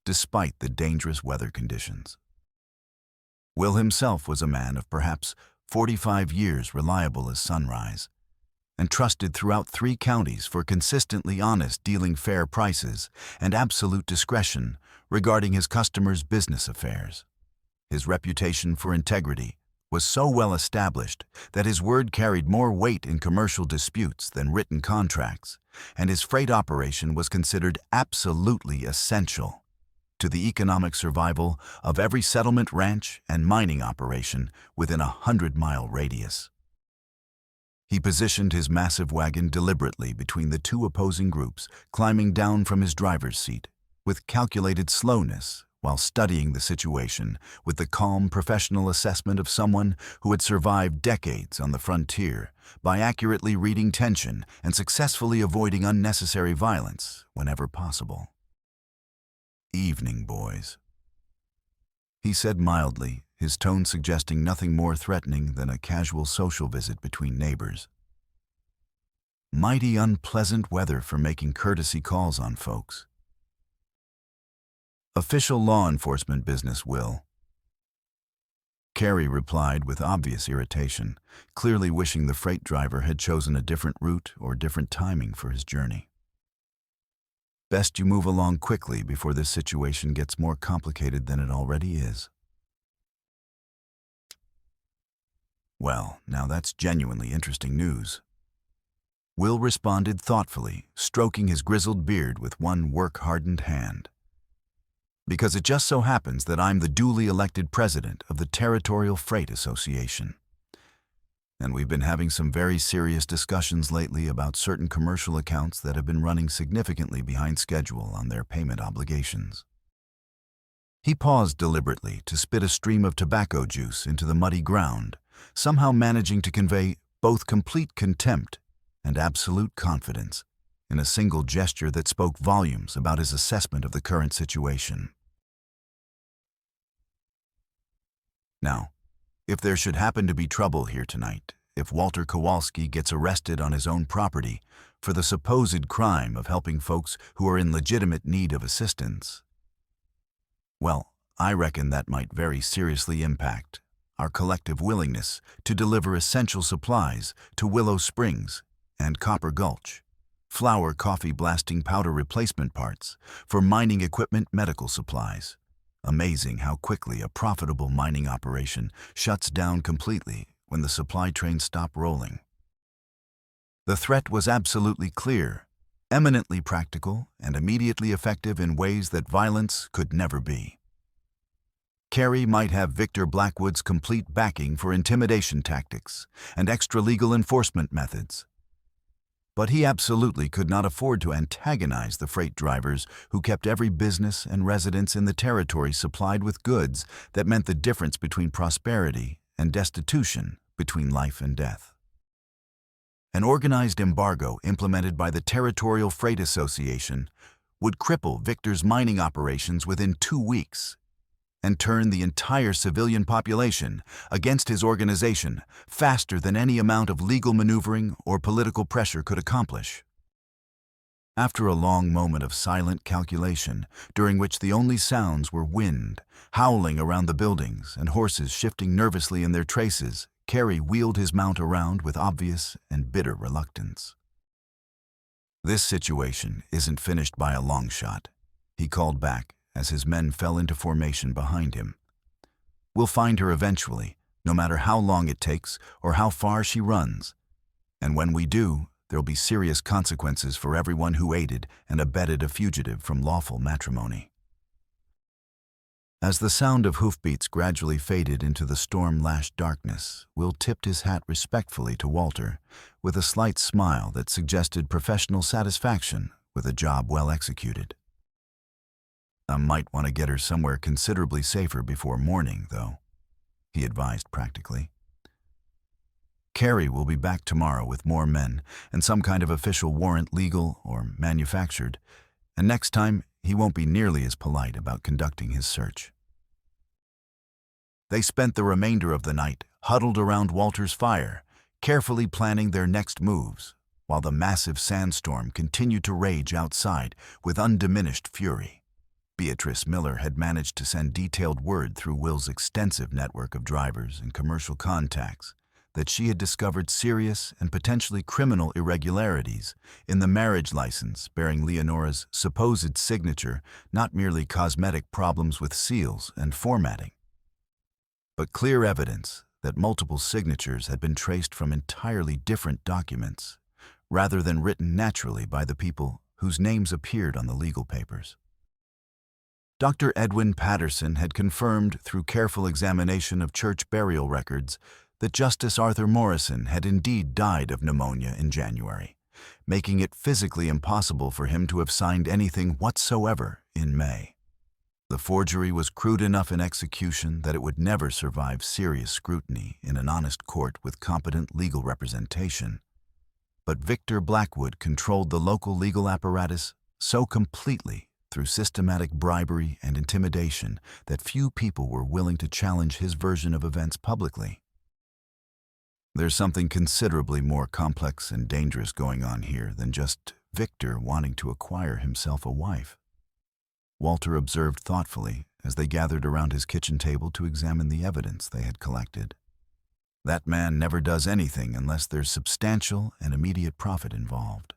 [SPEAKER 1] despite the dangerous weather conditions. Will himself was a man of perhaps 45 years, reliable as sunrise, and trusted throughout 3 counties for consistently honest dealing fair prices and absolute discretion regarding his customers' business affairs. His reputation for integrity was so well established that his word carried more weight in commercial disputes than written contracts, and his freight operation was considered absolutely essential to the economic survival of every settlement, ranch, and mining operation within a 100-mile radius. He positioned his massive wagon deliberately between the 2 opposing groups, climbing down from his driver's seat with calculated slowness while studying the situation with the calm professional assessment of someone who had survived decades on the frontier by accurately reading tension and successfully avoiding unnecessary violence whenever possible. "Evening, boys," he said mildly, his tone suggesting nothing more threatening than a casual social visit between neighbors. "Mighty unpleasant weather for making courtesy calls on folks." "Official law enforcement business, Will," Carey replied with obvious irritation, clearly wishing the freight driver had chosen a different route or different timing for his journey. Best you move along quickly before this situation gets more complicated than it already is. Well, now that's genuinely interesting news. Will responded thoughtfully, stroking his grizzled beard with one work-hardened hand. Because it just so happens that I'm the duly elected president of the Territorial Freight Association. And we've been having some very serious discussions lately about certain commercial accounts that have been running significantly behind schedule on their payment obligations. He paused deliberately to spit a stream of tobacco juice into the muddy ground, somehow managing to convey both complete contempt and absolute confidence in a single gesture that spoke volumes about his assessment of the current situation. Now, if there should happen to be trouble here tonight, if Walter Kowalski gets arrested on his own property for the supposed crime of helping folks who are in legitimate need of assistance, well, I reckon that might very seriously impact our collective willingness to deliver essential supplies to Willow Springs and Copper Gulch, flour coffee blasting powder replacement parts for mining equipment medical supplies. Amazing how quickly a profitable mining operation shuts down completely when the supply trains stop rolling. The threat was absolutely clear, eminently practical, and immediately effective in ways that violence could never be. Carey might have Victor Blackwood's complete backing for intimidation tactics and extra-legal enforcement methods, but he absolutely could not afford to antagonize the freight drivers who kept every business and residence in the territory supplied with goods that meant the difference between prosperity and destitution, between life and death. An organized embargo implemented by the Territorial Freight Association would cripple Victor's mining operations within 2 weeks and turn the entire civilian population against his organization faster than any amount of legal maneuvering or political pressure could accomplish. After a long moment of silent calculation, during which the only sounds were wind howling around the buildings and horses shifting nervously in their traces, Carey wheeled his mount around with obvious and bitter reluctance. "This situation isn't finished by a long shot," he called back as his men fell into formation behind him. "We'll find her eventually, no matter how long it takes or how far she runs. And when we do, there'll be serious consequences for everyone who aided and abetted a fugitive from lawful matrimony." As the sound of hoofbeats gradually faded into the storm-lashed darkness, Will tipped his hat respectfully to Walter, with a slight smile that suggested professional satisfaction with a job well executed. "I might want to get her somewhere considerably safer before morning, though," he advised practically. "Carey will be back tomorrow with more men and some kind of official warrant, legal or manufactured, and next time he won't be nearly as polite about conducting his search." They spent the remainder of the night huddled around Walter's fire, carefully planning their next moves, while the massive sandstorm continued to rage outside with undiminished fury. Beatrice Miller had managed to send detailed word through Will's extensive network of drivers and commercial contacts that she had discovered serious and potentially criminal irregularities in the marriage license bearing Leonora's supposed signature, not merely cosmetic problems with seals and formatting, but clear evidence that multiple signatures had been traced from entirely different documents, rather than written naturally by the people whose names appeared on the legal papers. Dr. Edwin Patterson had confirmed through careful examination of church burial records that Justice Arthur Morrison had indeed died of pneumonia in January, making it physically impossible for him to have signed anything whatsoever in May. The forgery was crude enough in execution that it would never survive serious scrutiny in an honest court with competent legal representation. But Victor Blackwood controlled the local legal apparatus so completely through systematic bribery and intimidation that few people were willing to challenge his version of events publicly. There's something considerably more complex and dangerous going on here than just Victor wanting to acquire himself a wife, Walter observed thoughtfully as they gathered around his kitchen table to examine the evidence they had collected. That man never does anything unless there's substantial and immediate profit involved.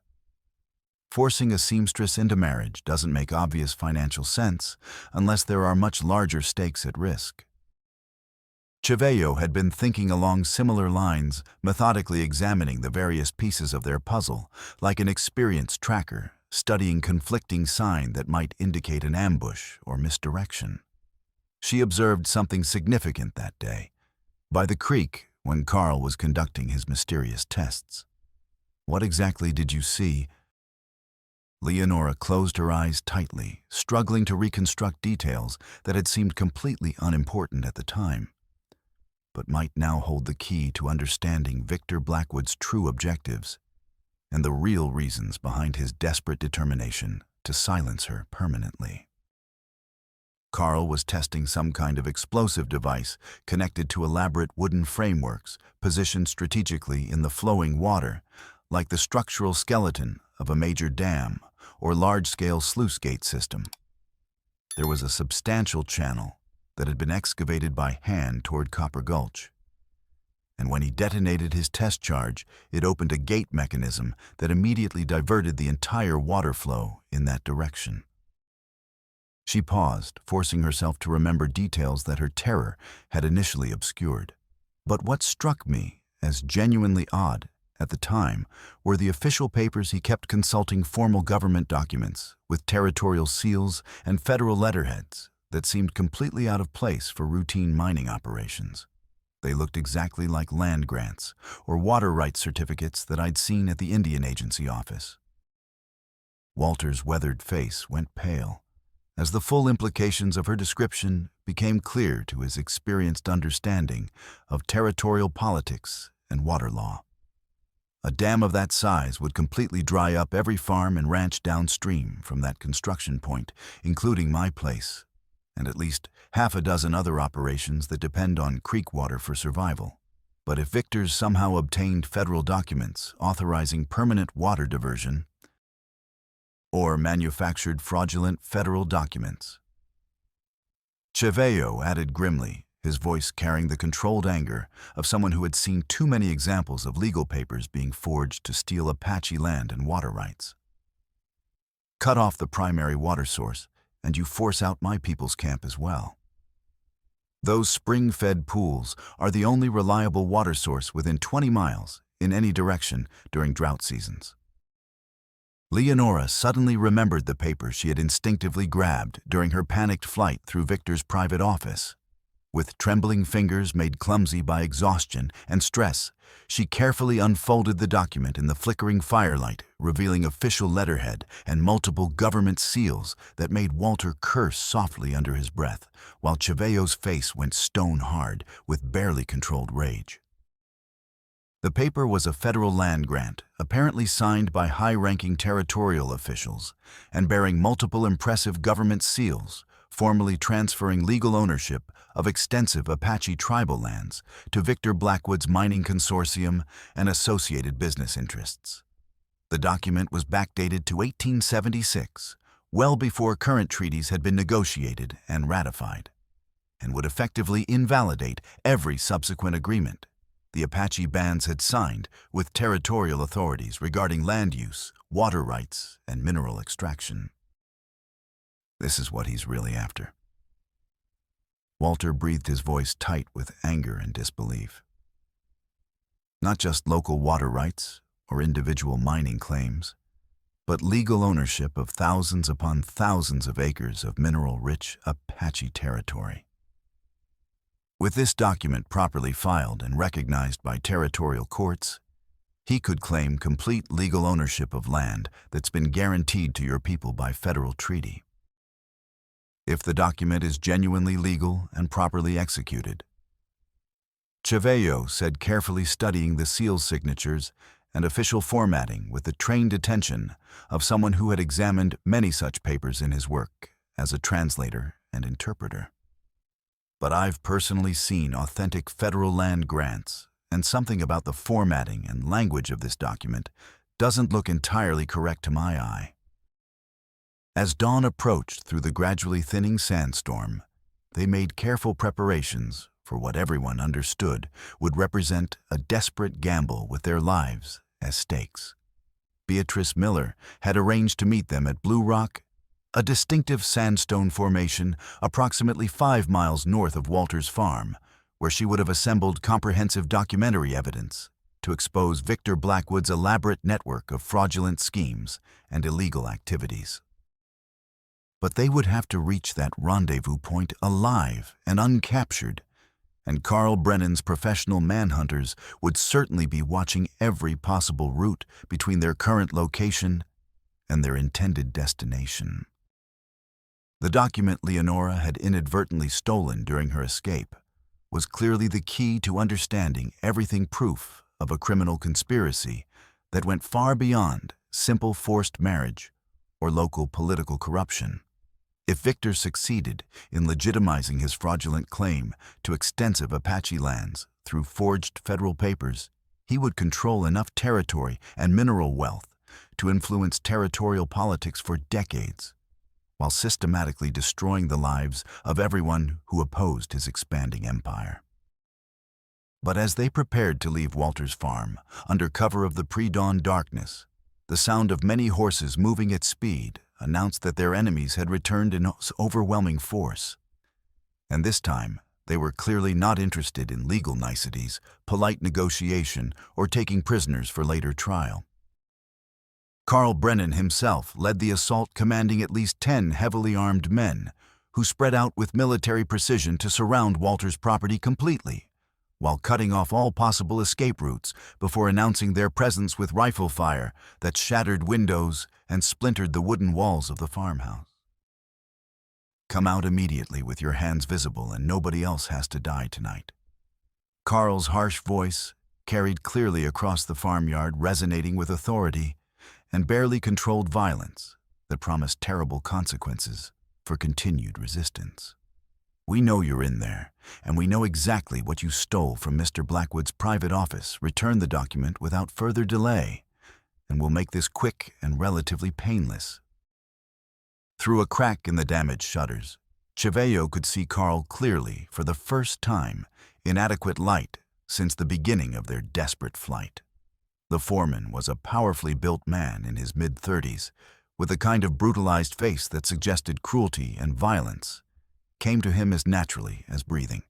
[SPEAKER 1] Forcing a seamstress into marriage doesn't make obvious financial sense unless there are much larger stakes at risk. Chaveo had been thinking along similar lines, methodically examining the various pieces of their puzzle, like an experienced tracker, studying conflicting signs that might indicate an ambush or misdirection. She observed something significant that day, by the creek when Carl was conducting his mysterious tests. "What exactly did you see?" Leonora closed her eyes tightly, struggling to reconstruct details that had seemed completely unimportant at the time, but might now hold the key to understanding Victor Blackwood's true objectives and the real reasons behind his desperate determination to silence her permanently. Carl was testing some kind of explosive device connected to elaborate wooden frameworks positioned strategically in the flowing water, like the structural skeleton of a major dam or large-scale sluice gate system. There was a substantial channel that had been excavated by hand toward Copper Gulch, and when he detonated his test charge, it opened a gate mechanism that immediately diverted the entire water flow in that direction. She paused, forcing herself to remember details that her terror had initially obscured. But what struck me as genuinely odd at the time were the official papers he kept consulting, formal government documents with territorial seals and federal letterheads that seemed completely out of place for routine mining operations. They looked exactly like land grants or water rights certificates that I'd seen at the Indian Agency office. Walter's weathered face went pale as the full implications of her description became clear to his experienced understanding of territorial politics and water law. A dam of that size would completely dry up every farm and ranch downstream from that construction point, including my place, and at least half a dozen other operations that depend on creek water for survival. But if Victor's somehow obtained federal documents authorizing permanent water diversion, or manufactured fraudulent federal documents. Chaveo added grimly, his voice carrying the controlled anger of someone who had seen too many examples of legal papers being forged to steal Apache land and water rights. "Cut off the primary water source, and you force out my people's camp as well. Those spring-fed pools are the only reliable water source within 20 miles in any direction during drought seasons." Leonora suddenly remembered the paper she had instinctively grabbed during her panicked flight through Victor's private office. With trembling fingers made clumsy by exhaustion and stress, she carefully unfolded the document in the flickering firelight, revealing official letterhead and multiple government seals that made Walter curse softly under his breath, while Chaveo's face went stone hard with barely controlled rage. The paper was a federal land grant, apparently signed by high-ranking territorial officials and bearing multiple impressive government seals, formally transferring legal ownership of extensive Apache tribal lands to Victor Blackwood's mining consortium and associated business interests. The document was backdated to 1876, well before current treaties had been negotiated and ratified, and would effectively invalidate every subsequent agreement the Apache bands had signed with territorial authorities regarding land use, water rights, and mineral extraction. This is what he's really after. Walter breathed, his voice tight with anger and disbelief. Not just local water rights or individual mining claims, but legal ownership of thousands upon thousands of acres of mineral-rich Apache territory. With this document properly filed and recognized by territorial courts, he could claim complete legal ownership of land that's been guaranteed to your people by federal treaty. If the document is genuinely legal and properly executed. Chaveo said, carefully studying the seal signatures and official formatting with the trained attention of someone who had examined many such papers in his work as a translator and interpreter. But I've personally seen authentic federal land grants, and something about the formatting and language of this document doesn't look entirely correct to my eye. As dawn approached through the gradually thinning sandstorm, they made careful preparations for what everyone understood would represent a desperate gamble with their lives as stakes. Beatrice Miller had arranged to meet them at Blue Rock, a distinctive sandstone formation approximately 5 miles north of Walter's farm, where she would have assembled comprehensive documentary evidence to expose Victor Blackwood's elaborate network of fraudulent schemes and illegal activities. But they would have to reach that rendezvous point alive and uncaptured, and Carl Brennan's professional manhunters would certainly be watching every possible route between their current location and their intended destination. The document Leonora had inadvertently stolen during her escape was clearly the key to understanding everything proof of a criminal conspiracy that went far beyond simple forced marriage or local political corruption. If Victor succeeded in legitimizing his fraudulent claim to extensive Apache lands through forged federal papers, he would control enough territory and mineral wealth to influence territorial politics for decades, while systematically destroying the lives of everyone who opposed his expanding empire. But as they prepared to leave Walter's farm, under cover of the pre-dawn darkness, the sound of many horses moving at speed announced that their enemies had returned in overwhelming force. And this time, they were clearly not interested in legal niceties, polite negotiation, or taking prisoners for later trial. Carl Brennan himself led the assault, commanding at least 10 heavily armed men, who spread out with military precision to surround Walter's property completely, while cutting off all possible escape routes before announcing their presence with rifle fire that shattered windows and splintered the wooden walls of the farmhouse. "Come out immediately with your hands visible, and nobody else has to die tonight." Carl's harsh voice carried clearly across the farmyard, resonating with authority and barely controlled violence that promised terrible consequences for continued resistance. "We know you're in there, and we know exactly what you stole from Mr. Blackwood's private office. Return the document without further delay, and we'll make this quick and relatively painless." Through a crack in the damaged shutters, Chaveo could see Carl clearly for the first time in adequate light since the beginning of their desperate flight. The foreman was a powerfully built man in his mid-30s, with a kind of brutalized face that suggested cruelty and violence came to him as naturally as breathing.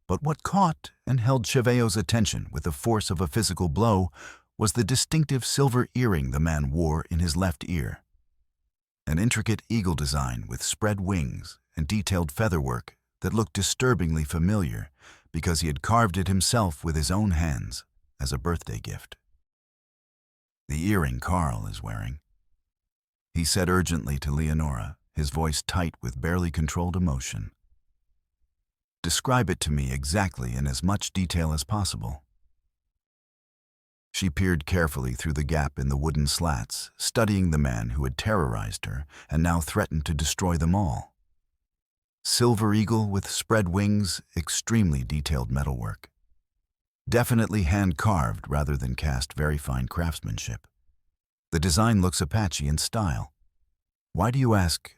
[SPEAKER 1] But what caught and held Chaveo's attention with the force of a physical blow was the distinctive silver earring the man wore in his left ear. An intricate eagle design with spread wings and detailed featherwork that looked disturbingly familiar because he had carved it himself with his own hands as a birthday gift. "The earring Carl is wearing," he said urgently to Leonora, his voice tight with barely controlled emotion. "Describe it to me exactly in as much detail as possible." She peered carefully through the gap in the wooden slats, studying the man who had terrorized her and now threatened to destroy them all. Silver eagle with spread wings, extremely detailed metalwork. Definitely hand-carved rather than cast, very fine craftsmanship. The design looks Apache in style. Why do you ask?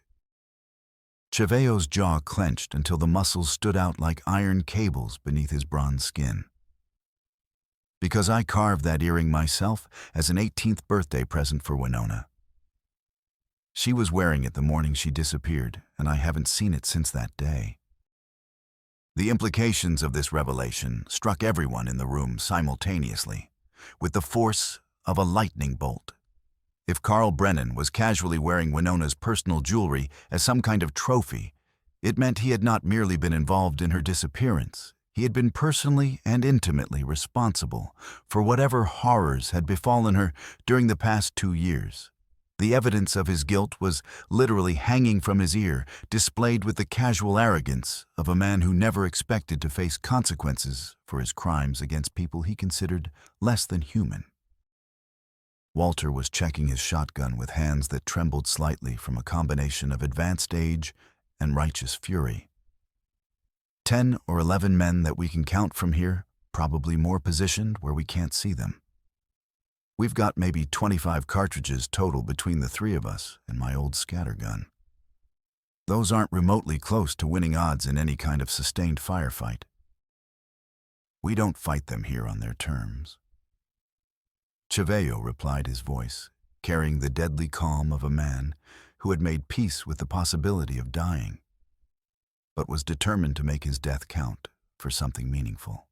[SPEAKER 1] Chaveo's jaw clenched until the muscles stood out like iron cables beneath his bronze skin. "Because I carved that earring myself as an 18th birthday present for Winona. She was wearing it the morning she disappeared, and I haven't seen it since that day." The implications of this revelation struck everyone in the room simultaneously, with the force of a lightning bolt. If Carl Brennan was casually wearing Winona's personal jewelry as some kind of trophy, it meant he had not merely been involved in her disappearance. He had been personally and intimately responsible for whatever horrors had befallen her during the past 2 years. The evidence of his guilt was literally hanging from his ear, displayed with the casual arrogance of a man who never expected to face consequences for his crimes against people he considered less than human. Walter was checking his shotgun with hands that trembled slightly from a combination of advanced age and righteous fury. 10 or 11 men that we can count from here, probably more positioned where we can't see them. We've got maybe 25 cartridges total between the 3 of us and my old scattergun. Those aren't remotely close to winning odds in any kind of sustained firefight. We don't fight them here on their terms. Chaveo, replied his voice, carrying the deadly calm of a man who had made peace with the possibility of dying, but was determined to make his death count for something meaningful.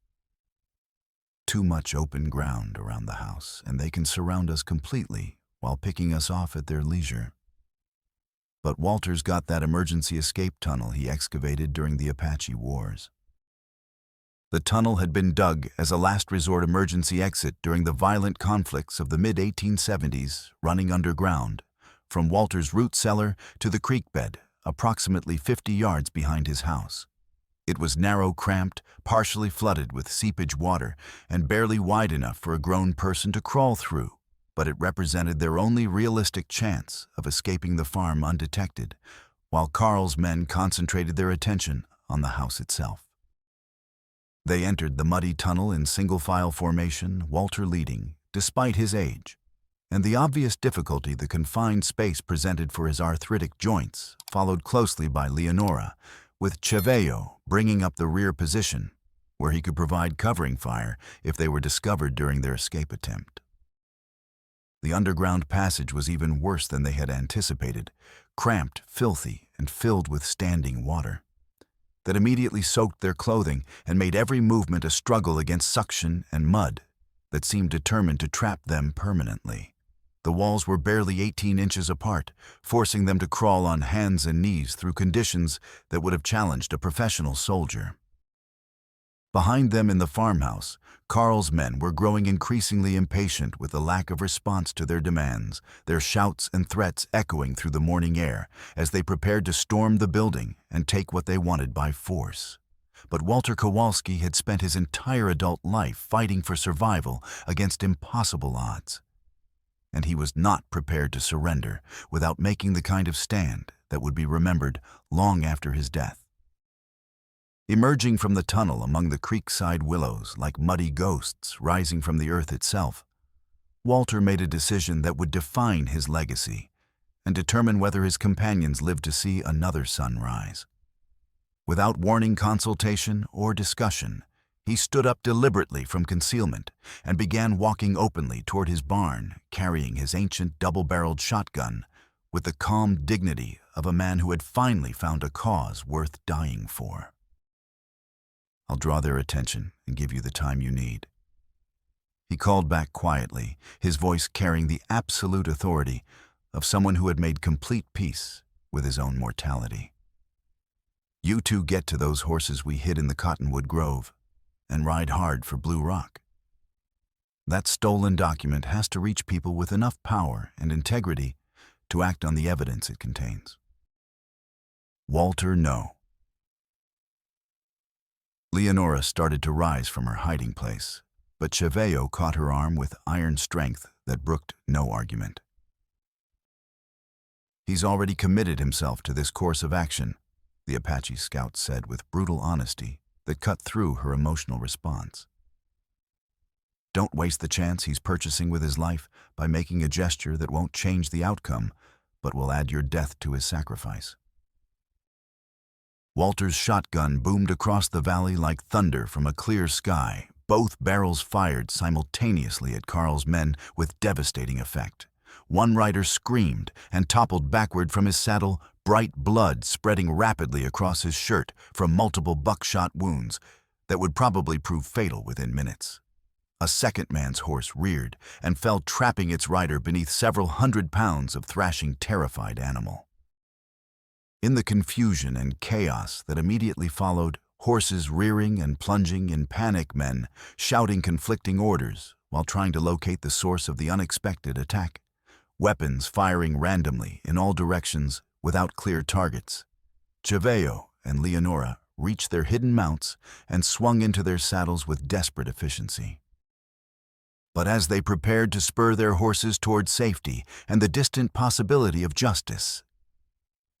[SPEAKER 1] Too much open ground around the house, and they can surround us completely while picking us off at their leisure. But Walter's got that emergency escape tunnel he excavated during the Apache Wars. The tunnel had been dug as a last resort emergency exit during the violent conflicts of the mid-1870s, running underground, from Walter's root cellar to the creek bed, approximately 50 yards behind his house. It was narrow, cramped, partially flooded with seepage water, and barely wide enough for a grown person to crawl through, but it represented their only realistic chance of escaping the farm undetected, while Carl's men concentrated their attention on the house itself. They entered the muddy tunnel in single-file formation, Walter leading, despite his age, and the obvious difficulty the confined space presented for his arthritic joints, followed closely by Leonora, with Chaveo bringing up the rear position, where he could provide covering fire if they were discovered during their escape attempt. The underground passage was even worse than they had anticipated, cramped, filthy, and filled with standing water that immediately soaked their clothing and made every movement a struggle against suction and mud that seemed determined to trap them permanently. The walls were barely 18 inches apart, forcing them to crawl on hands and knees through conditions that would have challenged a professional soldier. Behind them in the farmhouse, Carl's men were growing increasingly impatient with the lack of response to their demands, their shouts and threats echoing through the morning air as they prepared to storm the building and take what they wanted by force. But Walter Kowalski had spent his entire adult life fighting for survival against impossible odds, and he was not prepared to surrender without making the kind of stand that would be remembered long after his death. Emerging from the tunnel among the creekside willows like muddy ghosts rising from the earth itself, Walter made a decision that would define his legacy and determine whether his companions lived to see another sunrise. Without warning, consultation, or discussion, he stood up deliberately from concealment and began walking openly toward his barn, carrying his ancient double-barreled shotgun with the calm dignity of a man who had finally found a cause worth dying for. "I'll draw their attention and give you the time you need," he called back quietly, his voice carrying the absolute authority of someone who had made complete peace with his own mortality. "You two get to those horses we hid in the cottonwood grove and ride hard for Blue Rock. That stolen document has to reach people with enough power and integrity to act on the evidence it contains." Walter, no. Leonora started to rise from her hiding place, but Chaveo caught her arm with iron strength that brooked no argument. "He's already committed himself to this course of action," the Apache scout said with brutal honesty that cut through her emotional response. "Don't waste the chance he's purchasing with his life by making a gesture that won't change the outcome, but will add your death to his sacrifice." Walter's shotgun boomed across the valley like thunder from a clear sky, both barrels fired simultaneously at Carl's men with devastating effect. One rider screamed and toppled backward from his saddle, bright blood spreading rapidly across his shirt from multiple buckshot wounds that would probably prove fatal within minutes. A second man's horse reared and fell, trapping its rider beneath several hundred pounds of thrashing, terrified animal. In the confusion and chaos that immediately followed, horses rearing and plunging in panic, men shouting conflicting orders while trying to locate the source of the unexpected attack, weapons firing randomly in all directions without clear targets. Chaveo and Leonora reached their hidden mounts and swung into their saddles with desperate efficiency. But as they prepared to spur their horses toward safety and the distant possibility of justice,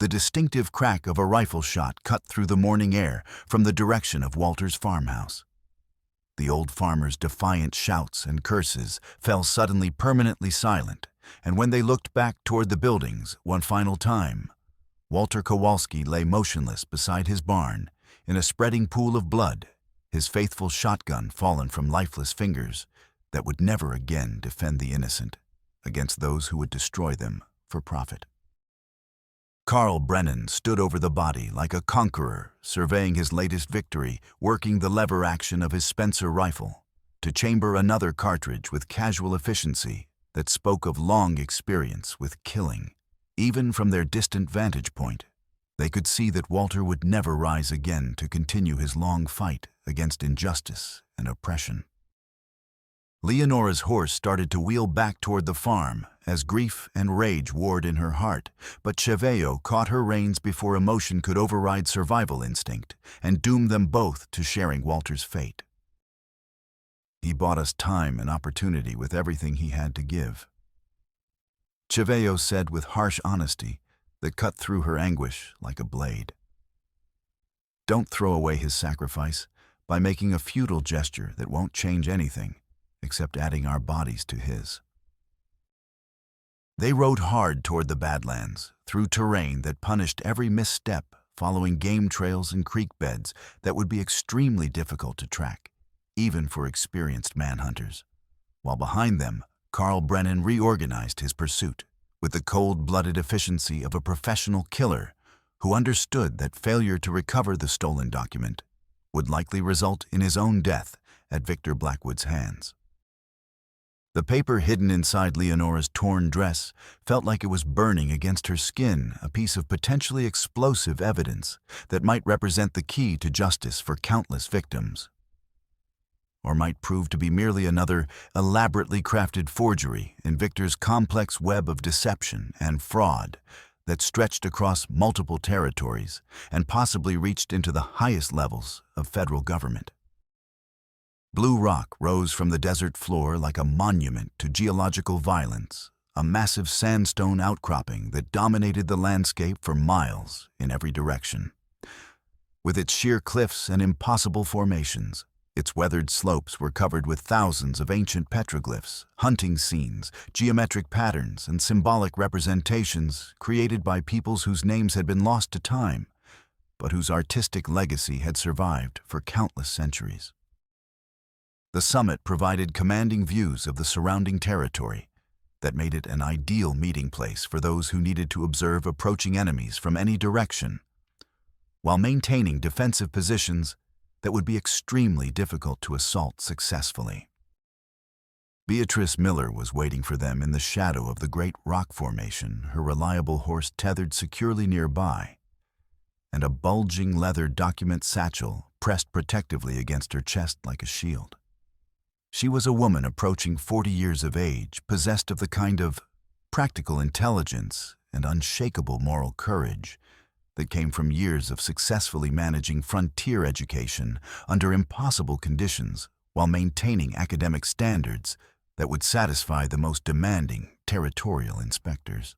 [SPEAKER 1] the distinctive crack of a rifle shot cut through the morning air from the direction of Walter's farmhouse. The old farmer's defiant shouts and curses fell suddenly permanently silent, and when they looked back toward the buildings one final time, Walter Kowalski lay motionless beside his barn in a spreading pool of blood, his faithful shotgun fallen from lifeless fingers that would never again defend the innocent against those who would destroy them for profit. Brennan stood over the body like a conqueror, surveying his latest victory, working the lever action of his Spencer rifle to chamber another cartridge with casual efficiency that spoke of long experience with killing. Even from their distant vantage point, they could see that Walter would never rise again to continue his long fight against injustice and oppression. Leonora's horse started to wheel back toward the farm as grief and rage warred in her heart, but Chaveo caught her reins before emotion could override survival instinct and doom them both to sharing Walter's fate. He bought us time and opportunity with everything he had to give, Chaveo said with harsh honesty that cut through her anguish like a blade. Don't throw away his sacrifice by making a futile gesture that won't change anything except adding our bodies to his. They rode hard toward the badlands, through terrain that punished every misstep, following game trails and creek beds that would be extremely difficult to track, even for experienced manhunters. While behind them, Brennan reorganized his pursuit with the cold-blooded efficiency of a professional killer who understood that failure to recover the stolen document would likely result in his own death at Victor Blackwood's hands. The paper hidden inside Leonora's torn dress felt like it was burning against her skin, a piece of potentially explosive evidence that might represent the key to justice for countless victims, or might prove to be merely another elaborately crafted forgery in Victor's complex web of deception and fraud that stretched across multiple territories and possibly reached into the highest levels of federal government. Blue rock rose from the desert floor like a monument to geological violence, a massive sandstone outcropping that dominated the landscape for miles in every direction. With its sheer cliffs and impossible formations, its weathered slopes were covered with thousands of ancient petroglyphs, hunting scenes, geometric patterns, and symbolic representations created by peoples whose names had been lost to time, but whose artistic legacy had survived for countless centuries. The summit provided commanding views of the surrounding territory that made it an ideal meeting place for those who needed to observe approaching enemies from any direction, while maintaining defensive positions that would be extremely difficult to assault successfully. Beatrice Miller was waiting for them in the shadow of the great rock formation, her reliable horse tethered securely nearby, and a bulging leather document satchel pressed protectively against her chest like a shield. She was a woman approaching 40 years of age, possessed of the kind of practical intelligence and unshakable moral courage that came from years of successfully managing frontier education under impossible conditions while maintaining academic standards that would satisfy the most demanding territorial inspectors.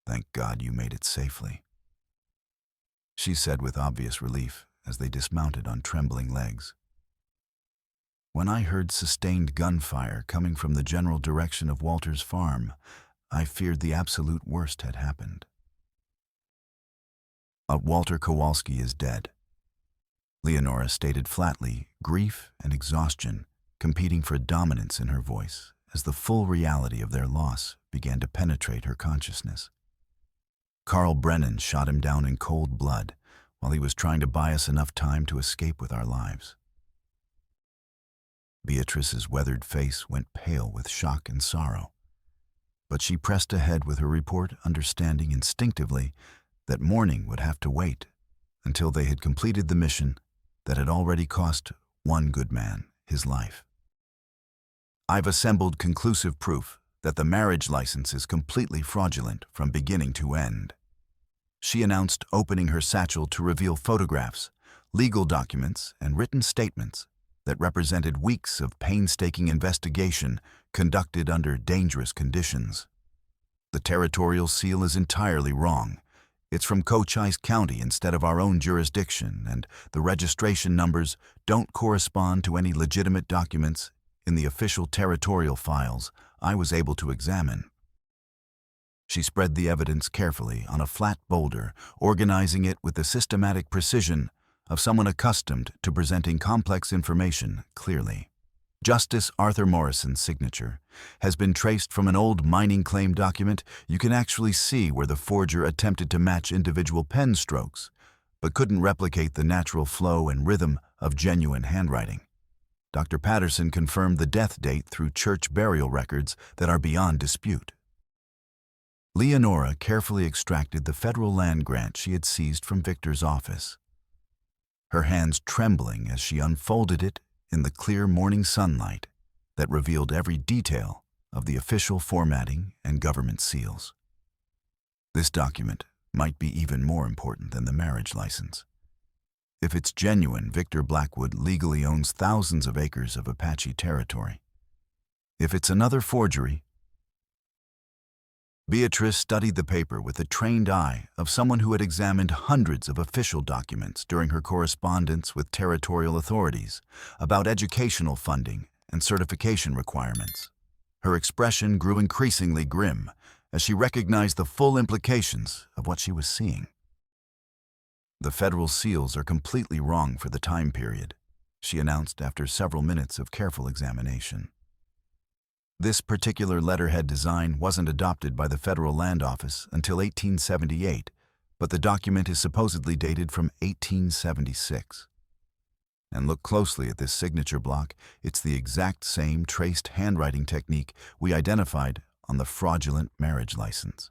[SPEAKER 1] "Thank God you made it safely," she said with obvious relief as they dismounted on trembling legs. "When I heard sustained gunfire coming from the general direction of Walter's farm, I feared the absolute worst had happened." Walter Kowalski is dead," Leonora stated flatly, grief and exhaustion competing for dominance in her voice as the full reality of their loss began to penetrate her consciousness. Brennan shot him down in cold blood while he was trying to buy us enough time to escape with our lives. Beatrice's weathered face went pale with shock and sorrow, but she pressed ahead with her report, understanding instinctively that morning would have to wait until they had completed the mission that had already cost one good man his life. "I've assembled conclusive proof that the marriage license is completely fraudulent from beginning to end," she announced, opening her satchel to reveal photographs, legal documents, and written statements that represented weeks of painstaking investigation conducted under dangerous conditions. "The territorial seal is entirely wrong. It's from Cochise County instead of our own jurisdiction, and the registration numbers don't correspond to any legitimate documents in the official territorial files I was able to examine." She spread the evidence carefully on a flat boulder, organizing it with the systematic precision of someone accustomed to presenting complex information clearly. Justice Arthur Morrison's signature has been traced from an old mining claim document. You can actually see where the forger attempted to match individual pen strokes, but couldn't replicate the natural flow and rhythm of genuine handwriting. Dr. Patterson confirmed the death date through church burial records that are beyond dispute. Leonora carefully extracted the federal land grant she had seized from Victor's office, her hands trembling as she unfolded it in the clear morning sunlight that revealed every detail of the official formatting and government seals. This document might be even more important than the marriage license. If it's genuine, Victor Blackwood legally owns thousands of acres of Apache territory. If it's another forgery, Beatrice studied the paper with the trained eye of someone who had examined hundreds of official documents during her correspondence with territorial authorities about educational funding and certification requirements. Her expression grew increasingly grim as she recognized the full implications of what she was seeing. "The federal seals are completely wrong for the time period," she announced after several minutes of careful examination. This particular letterhead design wasn't adopted by the Federal Land Office until 1878, but the document is supposedly dated from 1876. And look closely at this signature block. It's the exact same traced handwriting technique we identified on the fraudulent marriage license.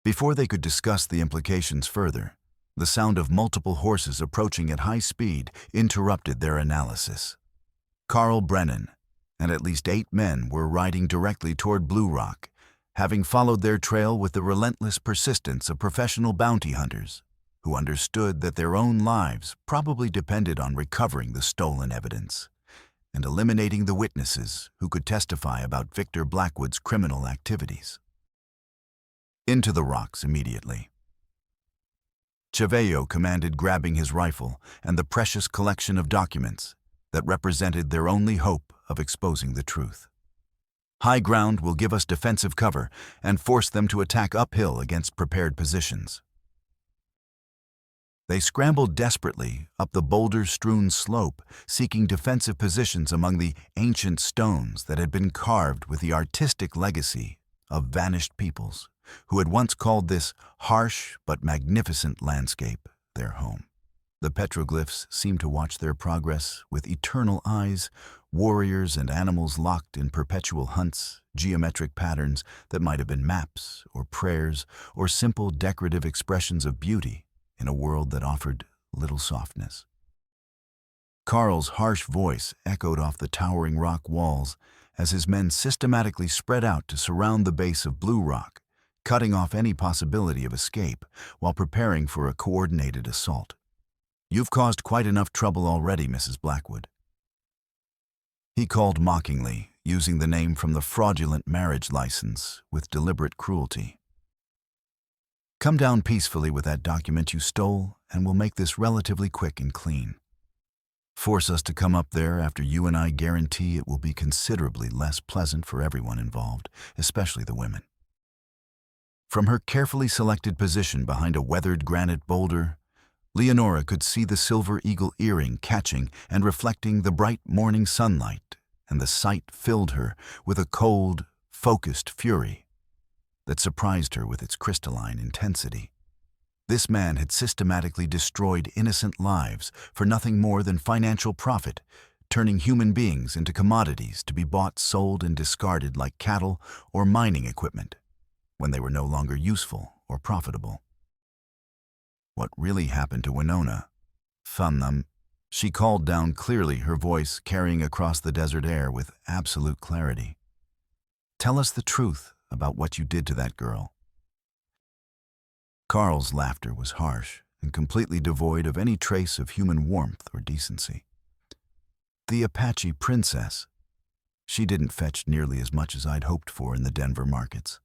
[SPEAKER 1] Before they could discuss the implications further, the sound of multiple horses approaching at high speed interrupted their analysis. Carl Brennan and at least 8 men were riding directly toward Blue Rock, having followed their trail with the relentless persistence of professional bounty hunters who understood that their own lives probably depended on recovering the stolen evidence and eliminating the witnesses who could testify about Victor Blackwood's criminal activities. Into the rocks immediately. Chaveo commanded, grabbing his rifle and the precious collection of documents that represented their only hope of exposing the truth. "High ground will give us defensive cover and force them to attack uphill against prepared positions." They scrambled desperately up the boulder-strewn slope, seeking defensive positions among the ancient stones that had been carved with the artistic legacy of vanished peoples who had once called this harsh but magnificent landscape their home. The petroglyphs seemed to watch their progress with eternal eyes, warriors and animals locked in perpetual hunts, geometric patterns that might have been maps or prayers or simple decorative expressions of beauty in a world that offered little softness. Carl's harsh voice echoed off the towering rock walls as his men systematically spread out to surround the base of Blue Rock, cutting off any possibility of escape while preparing for a coordinated assault. "You've caused quite enough trouble already, Mrs. Blackwood," he called mockingly, using the name from the fraudulent marriage license with deliberate cruelty. "Come down peacefully with that document you stole, and we'll make this relatively quick and clean. Force us to come up there after you and I guarantee it will be considerably less pleasant for everyone involved, especially the women." From her carefully selected position behind a weathered granite boulder, Leonora could see the silver eagle earring catching and reflecting the bright morning sunlight, and the sight filled her with a cold, focused fury that surprised her with its crystalline intensity. This man had systematically destroyed innocent lives for nothing more than financial profit, turning human beings into commodities to be bought, sold, and discarded like cattle or mining equipment when they were no longer useful or profitable. What really happened to Winona? Thunnam, she called down clearly, her voice carrying across the desert air with absolute clarity. "Tell us the truth about what you did to that girl." Carl's laughter was harsh and completely devoid of any trace of human warmth or decency. "The Apache princess. She didn't fetch nearly as much as I'd hoped for in the Denver markets.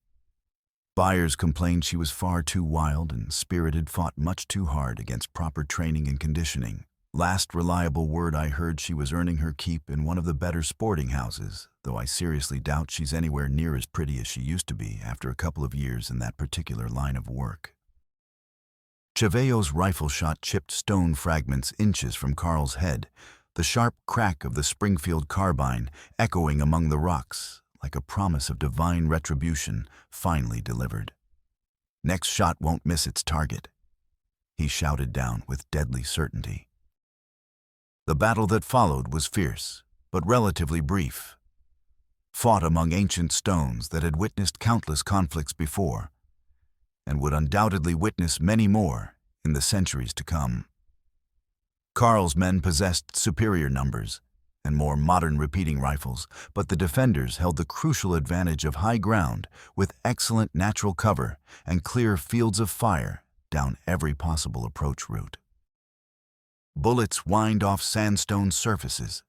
[SPEAKER 1] Buyers complained she was far too wild and spirited, fought much too hard against proper training and conditioning. Last reliable word I heard, she was earning her keep in one of the better sporting houses, though I seriously doubt she's anywhere near as pretty as she used to be after a couple of years in that particular line of work." Chaveo's rifle shot chipped stone fragments inches from Carl's head, the sharp crack of the Springfield carbine echoing among the rocks like a promise of divine retribution finally delivered. "Next shot won't miss its target," he shouted down with deadly certainty. The battle that followed was fierce, but relatively brief. Fought among ancient stones that had witnessed countless conflicts before, and would undoubtedly witness many more in the centuries to come. Carl's men possessed superior numbers and more modern repeating rifles, but the defenders held the crucial advantage of high ground with excellent natural cover and clear fields of fire down every possible approach route. Bullets whined off sandstone surfaces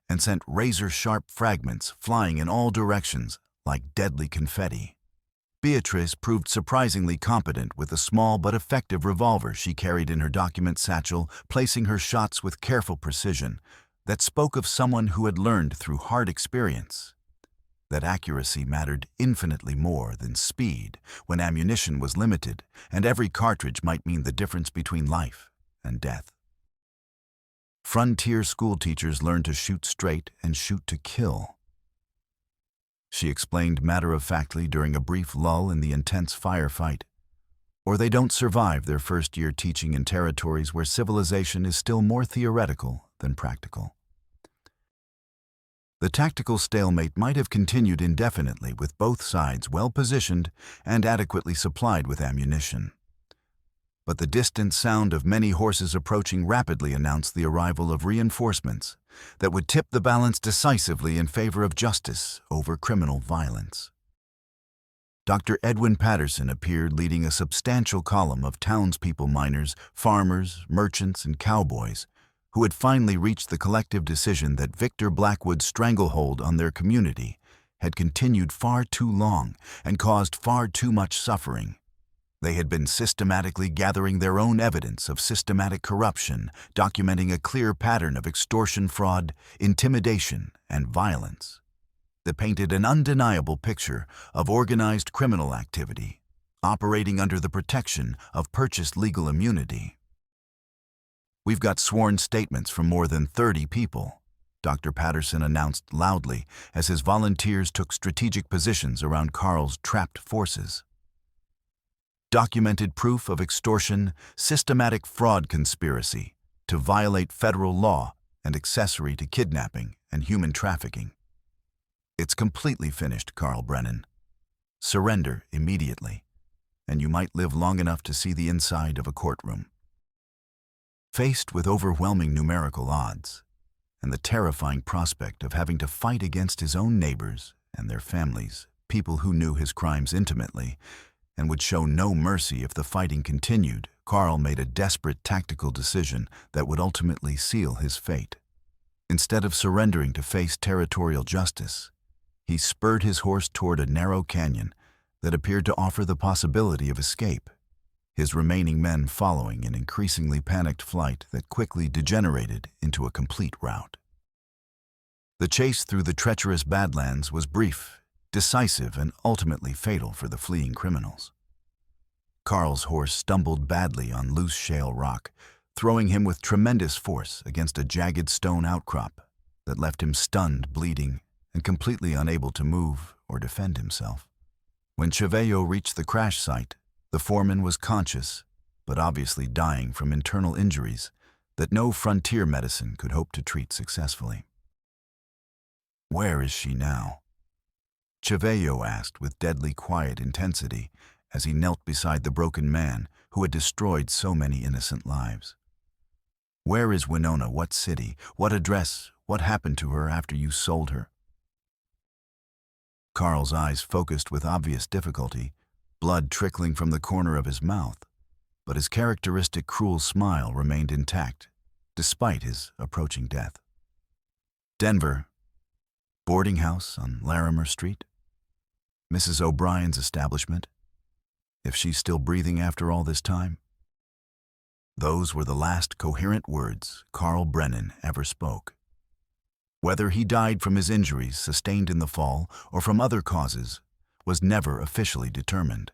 [SPEAKER 1] and sent razor-sharp fragments flying in all directions like deadly confetti. Beatrice proved surprisingly competent with a small but effective revolver she carried in her document satchel, placing her shots with careful precision that spoke of someone who had learned through hard experience that accuracy mattered infinitely more than speed when ammunition was limited and every cartridge might mean the difference between life and death. Frontier schoolteachers learned to shoot straight and shoot to kill. She explained matter-of-factly during a brief lull in the intense firefight. Or they don't survive their first year teaching in territories where civilization is still more theoretical than practical. The tactical stalemate might have continued indefinitely with both sides well positioned and adequately supplied with ammunition. But the distant sound of many horses approaching rapidly announced the arrival of reinforcements that would tip the balance decisively in favor of justice over criminal violence. Dr. Edwin Patterson appeared leading a substantial column of townspeople, miners, farmers, merchants, and cowboys who had finally reached the collective decision that Victor Blackwood's stranglehold on their community had continued far too long and caused far too much suffering. They had been systematically gathering their own evidence of systematic corruption, documenting a clear pattern of extortion, fraud, intimidation, and violence that painted an undeniable picture of organized criminal activity, operating under the protection of purchased legal immunity. "We've got sworn statements from more than 30 people," Dr. Patterson announced loudly as his volunteers took strategic positions around Carl's trapped forces. "Documented proof of extortion, systematic fraud conspiracy to violate federal law and accessory to kidnapping and human trafficking. It's completely finished, Carl Brennan. Surrender immediately, and you might live long enough to see the inside of a courtroom." Faced with overwhelming numerical odds and the terrifying prospect of having to fight against his own neighbors and their families, people who knew his crimes intimately and would show no mercy if the fighting continued, Carl made a desperate tactical decision that would ultimately seal his fate. Instead of surrendering to face territorial justice, he spurred his horse toward a narrow canyon that appeared to offer the possibility of escape, his remaining men following in increasingly panicked flight that quickly degenerated into a complete rout. The chase through the treacherous badlands was brief, decisive, and ultimately fatal for the fleeing criminals. Carl's horse stumbled badly on loose shale rock, throwing him with tremendous force against a jagged stone outcrop that left him stunned, bleeding, and completely unable to move or defend himself. When Chaveo reached the crash site, the foreman was conscious, but obviously dying from internal injuries that no frontier medicine could hope to treat successfully. "Where is she now?" Chaveo asked with deadly quiet intensity as he knelt beside the broken man who had destroyed so many innocent lives. "Where is Winona? What city? What address? What happened to her after you sold her?" Carl's eyes focused with obvious difficulty, blood trickling from the corner of his mouth, but his characteristic cruel smile remained intact, despite his approaching death. "Denver, boarding house on Larimer Street. Mrs. O'Brien's establishment, if she's still breathing after all this time." Those were the last coherent words Carl Brennan ever spoke. Whether he died from his injuries sustained in the fall or from other causes was never officially determined.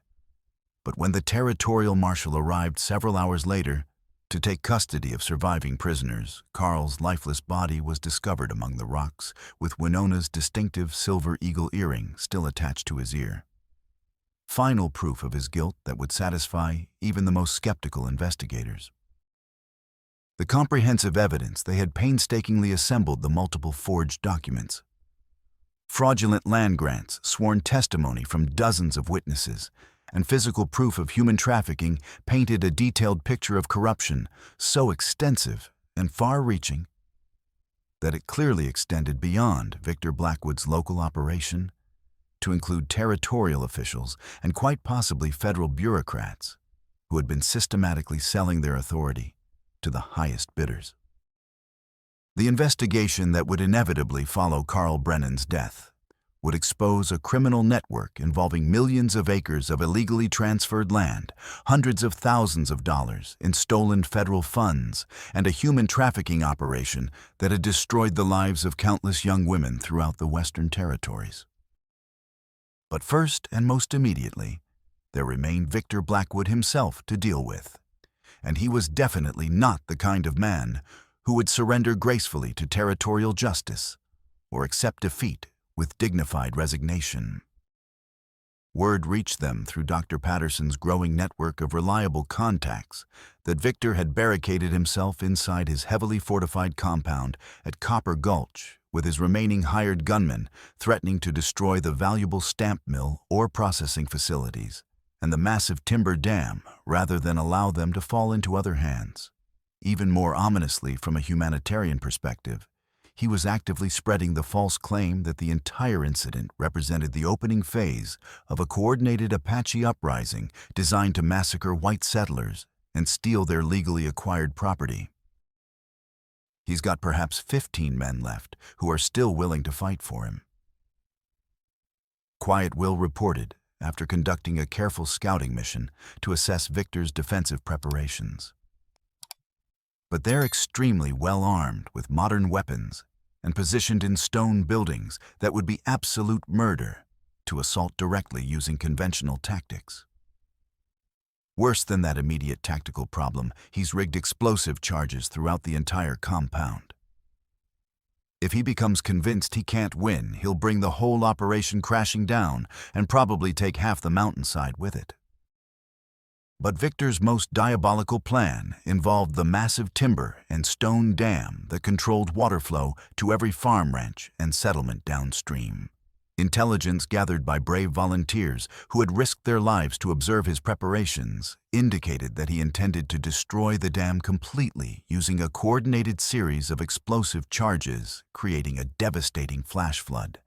[SPEAKER 1] But when the territorial marshal arrived several hours later, To take custody of surviving prisoners, Carl's lifeless body was discovered among the rocks, with Winona's distinctive silver eagle earring still attached to his ear. Final proof of his guilt that would satisfy even the most skeptical investigators. The comprehensive evidence they had painstakingly assembled the multiple forged documents. Fraudulent land grants, sworn testimony from dozens of witnesses, and physical proof of human trafficking painted a detailed picture of corruption so extensive and far-reaching that it clearly extended beyond Victor Blackwood's local operation to include territorial officials and quite possibly federal bureaucrats who had been systematically selling their authority to the highest bidders. The investigation that would inevitably follow Carl Brennan's death would expose a criminal network involving millions of acres of illegally transferred land, hundreds of thousands of dollars in stolen federal funds, and a human trafficking operation that had destroyed the lives of countless young women throughout the Western Territories. But first and most immediately, there remained Victor Blackwood himself to deal with, and he was definitely not the kind of man who would surrender gracefully to territorial justice or accept defeat with dignified resignation. Word reached them through Dr. Patterson's growing network of reliable contacts that Victor had barricaded himself inside his heavily fortified compound at Copper Gulch with his remaining hired gunmen threatening to destroy the valuable stamp mill or processing facilities and the massive timber dam rather than allow them to fall into other hands. Even more ominously from a humanitarian perspective, he was actively spreading the false claim that the entire incident represented the opening phase of a coordinated Apache uprising designed to massacre white settlers and steal their legally acquired property. He's got perhaps 15 men left who are still willing to fight for him. Quiet Will reported after conducting a careful scouting mission to assess Victor's defensive preparations. But they're extremely well armed with modern weapons and positioned in stone buildings that would be absolute murder to assault directly using conventional tactics. Worse than that immediate tactical problem, he's rigged explosive charges throughout the entire compound. If he becomes convinced he can't win, he'll bring the whole operation crashing down and probably take half the mountainside with it. But Victor's most diabolical plan involved the massive timber and stone dam that controlled water flow to every farm ranch and settlement downstream. Intelligence gathered by brave volunteers who had risked their lives to observe his preparations indicated that he intended to destroy the dam completely using a coordinated series of explosive charges, creating a devastating flash flood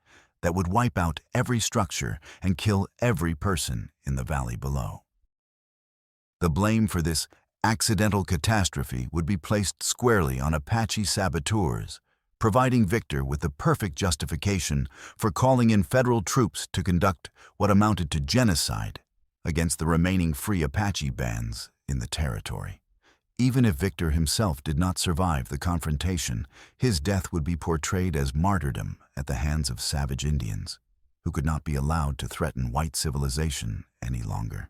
[SPEAKER 1] that would wipe out every structure and kill every person in the valley below. The blame for this accidental catastrophe would be placed squarely on Apache saboteurs, providing Victor with the perfect justification for calling in federal troops to conduct what amounted to genocide against the remaining free Apache bands in the territory. Even if Victor himself did not survive the confrontation, his death would be portrayed as martyrdom at the hands of savage Indians, who could not be allowed to threaten white civilization any longer.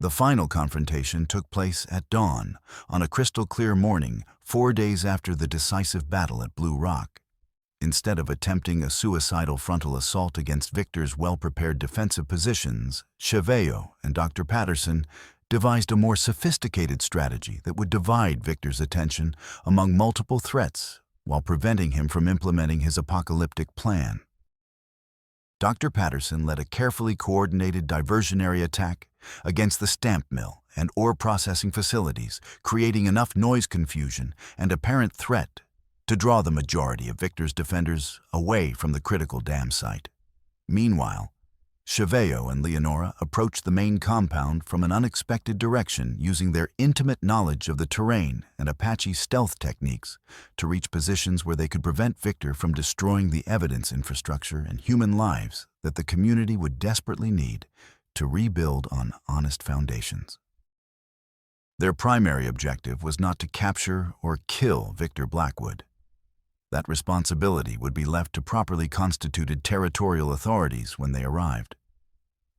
[SPEAKER 1] The final confrontation took place at dawn on a crystal-clear morning 4 days after the decisive battle at Blue Rock. Instead of attempting a suicidal frontal assault against Victor's well-prepared defensive positions, Chaveo and Dr. Patterson devised a more sophisticated strategy that would divide Victor's attention among multiple threats while preventing him from implementing his apocalyptic plan. Dr. Patterson led a carefully coordinated diversionary attack against the stamp mill and ore processing facilities, creating enough noise confusion and apparent threat to draw the majority of Victor's defenders away from the critical dam site. Meanwhile, Chaveo and Leonora approached the main compound from an unexpected direction using their intimate knowledge of the terrain and Apache stealth techniques to reach positions where they could prevent Victor from destroying the evidence infrastructure and human lives that the community would desperately need to rebuild on honest foundations. Their primary objective was not to capture or kill Victor Blackwood. That responsibility would be left to properly constituted territorial authorities when they arrived.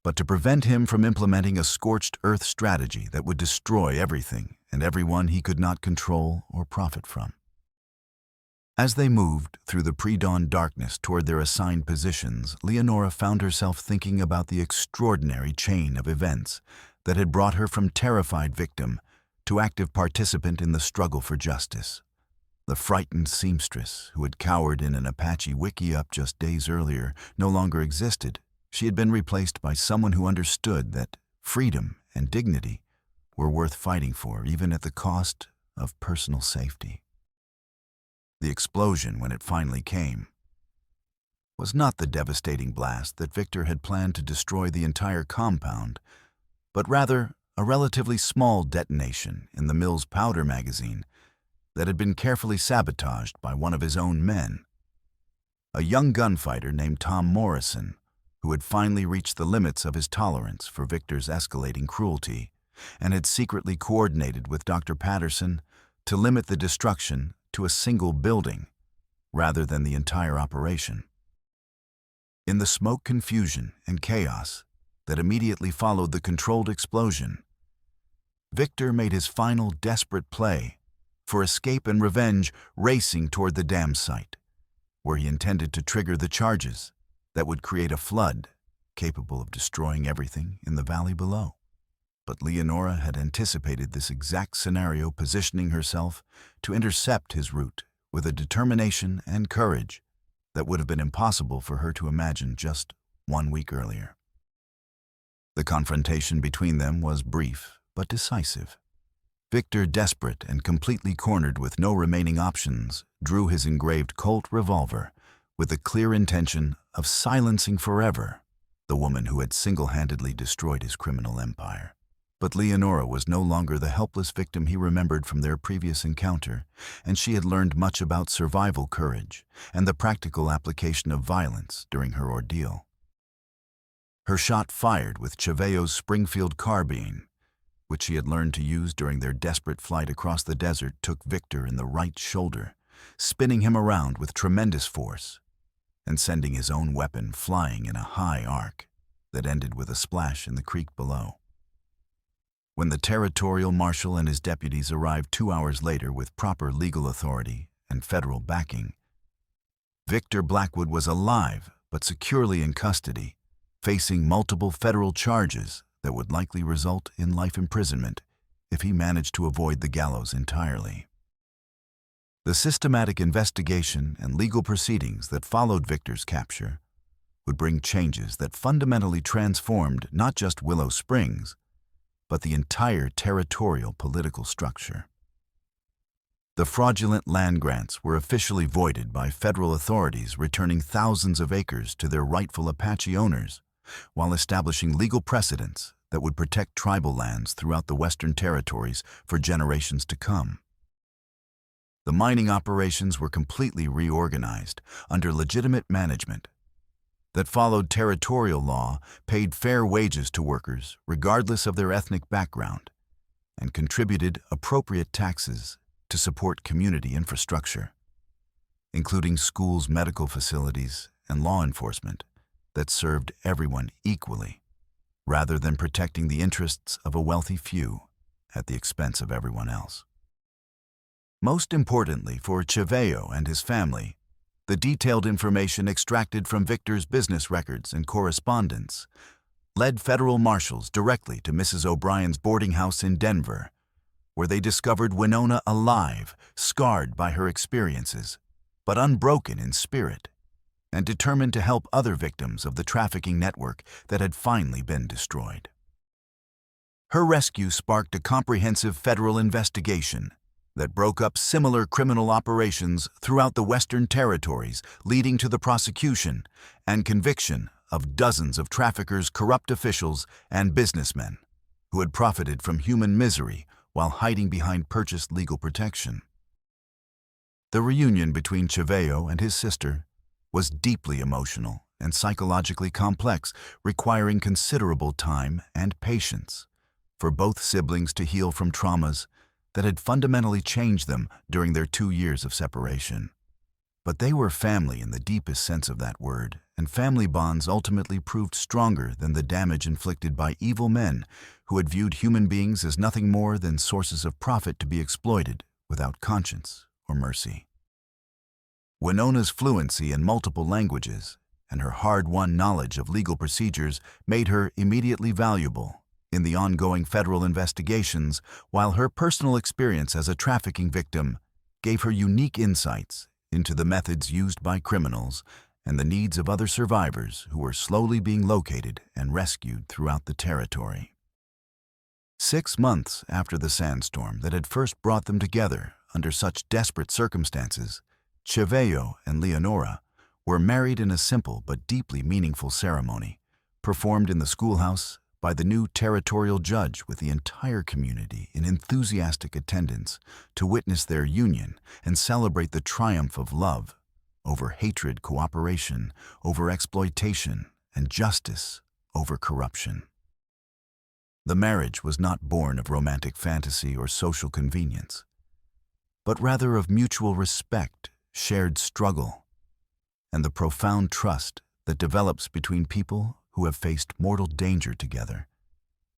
[SPEAKER 1] but to prevent him from implementing a scorched earth strategy that would destroy everything and everyone he could not control or profit from. As they moved through the pre-dawn darkness toward their assigned positions, Leonora found herself thinking about the extraordinary chain of events that had brought her from terrified victim to active participant in the struggle for justice. The frightened seamstress who had cowered in an Apache wickiup just days earlier no longer existed. She had been replaced by someone who understood that freedom and dignity were worth fighting for, even at the cost of personal safety. The explosion, when it finally came, was not the devastating blast that Victor had planned to destroy the entire compound, but rather a relatively small detonation in the mill's powder magazine that had been carefully sabotaged by one of his own men. A young gunfighter named Tom Morrison, who had finally reached the limits of his tolerance for Victor's escalating cruelty and had secretly coordinated with Dr. Patterson to limit the destruction to a single building rather than the entire operation. In the smoke, confusion, and chaos that immediately followed the controlled explosion, Victor made his final desperate play for escape and revenge, racing toward the dam site, where he intended to trigger the charges that would create a flood capable of destroying everything in the valley below. But Leonora had anticipated this exact scenario, positioning herself to intercept his route with a determination and courage that would have been impossible for her to imagine just 1 week earlier. The confrontation between them was brief but decisive. Victor, desperate and completely cornered with no remaining options, drew his engraved Colt revolver with the clear intention of silencing forever the woman who had single-handedly destroyed his criminal empire. But Leonora was no longer the helpless victim he remembered from their previous encounter, and she had learned much about survival courage and the practical application of violence during her ordeal. Her shot, fired with Chaveo's Springfield carbine, which she had learned to use during their desperate flight across the desert, took Victor in the right shoulder, spinning him around with tremendous force and sending his own weapon flying in a high arc that ended with a splash in the creek below. When the territorial marshal and his deputies arrived 2 hours later with proper legal authority and federal backing, Victor Blackwood was alive but securely in custody, facing multiple federal charges that would likely result in life imprisonment if he managed to avoid the gallows entirely. The systematic investigation and legal proceedings that followed Victor's capture would bring changes that fundamentally transformed not just Willow Springs, but the entire territorial political structure. The fraudulent land grants were officially voided by federal authorities, returning thousands of acres to their rightful Apache owners, while establishing legal precedents that would protect tribal lands throughout the Western Territories for generations to come. The mining operations were completely reorganized under legitimate management that followed territorial law, paid fair wages to workers regardless of their ethnic background, and contributed appropriate taxes to support community infrastructure, including schools, medical facilities, and law enforcement that served everyone equally, rather than protecting the interests of a wealthy few at the expense of everyone else. Most importantly for Chaveo and his family, the detailed information extracted from Victor's business records and correspondence led federal marshals directly to Mrs. O'Brien's boarding house in Denver, where they discovered Winona alive, scarred by her experiences, but unbroken in spirit, and determined to help other victims of the trafficking network that had finally been destroyed. Her rescue sparked a comprehensive federal investigation that broke up similar criminal operations throughout the Western Territories, leading to the prosecution and conviction of dozens of traffickers, corrupt officials, and businessmen who had profited from human misery while hiding behind purchased legal protection. The reunion between Chaveo and his sister was deeply emotional and psychologically complex, requiring considerable time and patience for both siblings to heal from traumas that had fundamentally changed them during their 2 years of separation. But they were family in the deepest sense of that word, and family bonds ultimately proved stronger than the damage inflicted by evil men who had viewed human beings as nothing more than sources of profit to be exploited without conscience or mercy. Winona's fluency in multiple languages and her hard-won knowledge of legal procedures made her immediately valuable in the ongoing federal investigations, while her personal experience as a trafficking victim gave her unique insights into the methods used by criminals and the needs of other survivors who were slowly being located and rescued throughout the territory. 6 months after the sandstorm that had first brought them together under such desperate circumstances, Chaveo and Leonora were married in a simple but deeply meaningful ceremony, performed in the schoolhouse by the new territorial judge, with the entire community in enthusiastic attendance to witness their union and celebrate the triumph of love over hatred, cooperation over exploitation, and justice over corruption. The marriage was not born of romantic fantasy or social convenience, but rather of mutual respect, shared struggle, and the profound trust that develops between people who have faced mortal danger together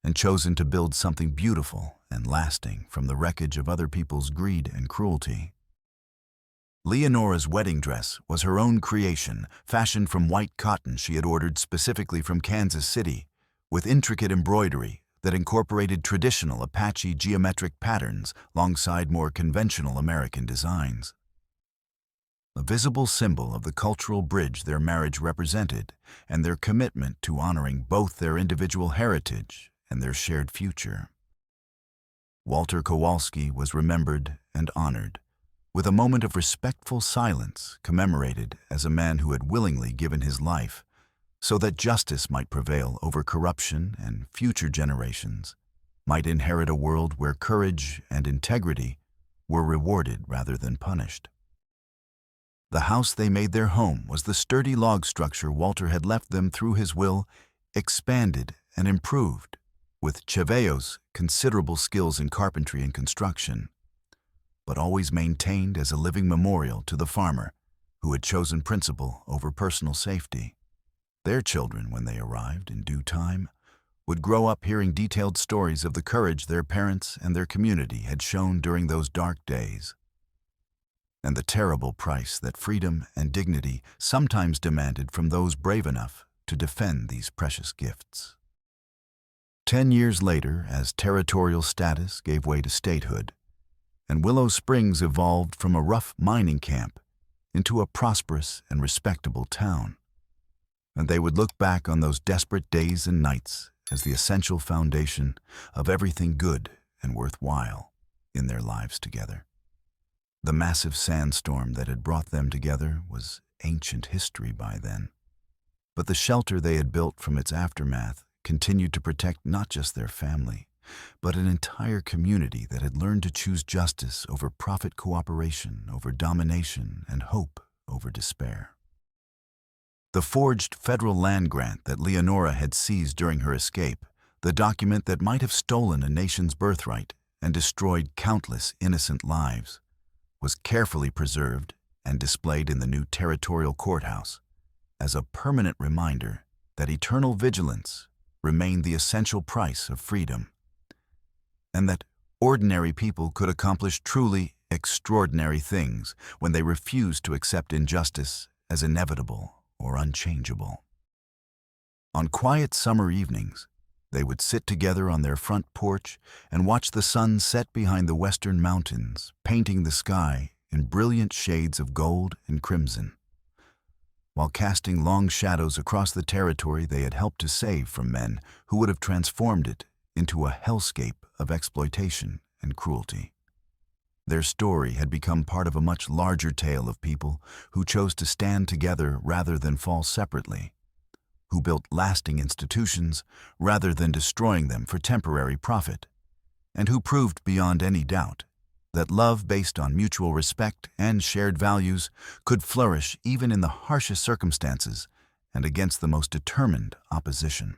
[SPEAKER 1] and chosen to build something beautiful and lasting from the wreckage of other people's greed and cruelty. Leonora's wedding dress was her own creation, fashioned from white cotton she had ordered specifically from Kansas City, with intricate embroidery that incorporated traditional Apache geometric patterns alongside more conventional American designs. A visible symbol of the cultural bridge their marriage represented and their commitment to honoring both their individual heritage and their shared future. Walter Kowalski was remembered and honored, with a moment of respectful silence commemorated as a man who had willingly given his life so that justice might prevail over corruption and future generations might inherit a world where courage and integrity were rewarded rather than punished. The house they made their home was the sturdy log structure Walter had left them through his will, expanded and improved, with Chaveo's considerable skills in carpentry and construction, but always maintained as a living memorial to the farmer who had chosen principle over personal safety. Their children, when they arrived in due time, would grow up hearing detailed stories of the courage their parents and their community had shown during those dark days, and the terrible price that freedom and dignity sometimes demanded from those brave enough to defend these precious gifts. 10 years later, as territorial status gave way to statehood, and Willow Springs evolved from a rough mining camp into a prosperous and respectable town, and they would look back on those desperate days and nights as the essential foundation of everything good and worthwhile in their lives together. The massive sandstorm that had brought them together was ancient history by then, but the shelter they had built from its aftermath continued to protect not just their family, but an entire community that had learned to choose justice over profit, cooperation over domination, and hope over despair. The forged federal land grant that Leonora had seized during her escape, the document that might have stolen a nation's birthright and destroyed countless innocent lives, was carefully preserved and displayed in the new territorial courthouse as a permanent reminder that eternal vigilance remained the essential price of freedom, and that ordinary people could accomplish truly extraordinary things when they refused to accept injustice as inevitable or unchangeable. On quiet summer evenings, they would sit together on their front porch and watch the sun set behind the western mountains, painting the sky in brilliant shades of gold and crimson, while casting long shadows across the territory they had helped to save from men who would have transformed it into a hellscape of exploitation and cruelty. Their story had become part of a much larger tale of people who chose to stand together rather than fall separately, who built lasting institutions rather than destroying them for temporary profit, and who proved beyond any doubt that love based on mutual respect and shared values could flourish even in the harshest circumstances and against the most determined opposition.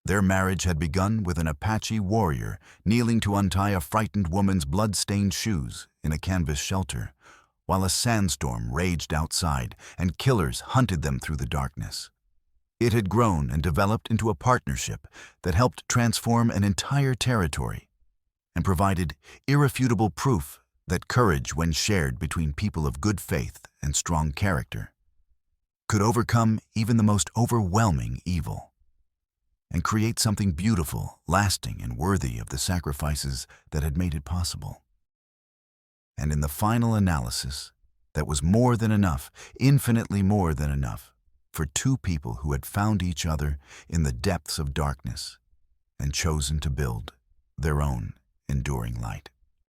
[SPEAKER 1] Their marriage had begun with an Apache warrior kneeling to untie a frightened woman's blood-stained shoes in a canvas shelter, while a sandstorm raged outside and killers hunted them through the darkness. It had grown and developed into a partnership that helped transform an entire territory and provided irrefutable proof that courage, when shared between people of good faith and strong character, could overcome even the most overwhelming evil and create something beautiful, lasting, and worthy of the sacrifices that had made it possible. And in the final analysis, that was more than enough, infinitely more than enough, for two people who had found each other in the depths of darkness and chosen to build their own enduring light.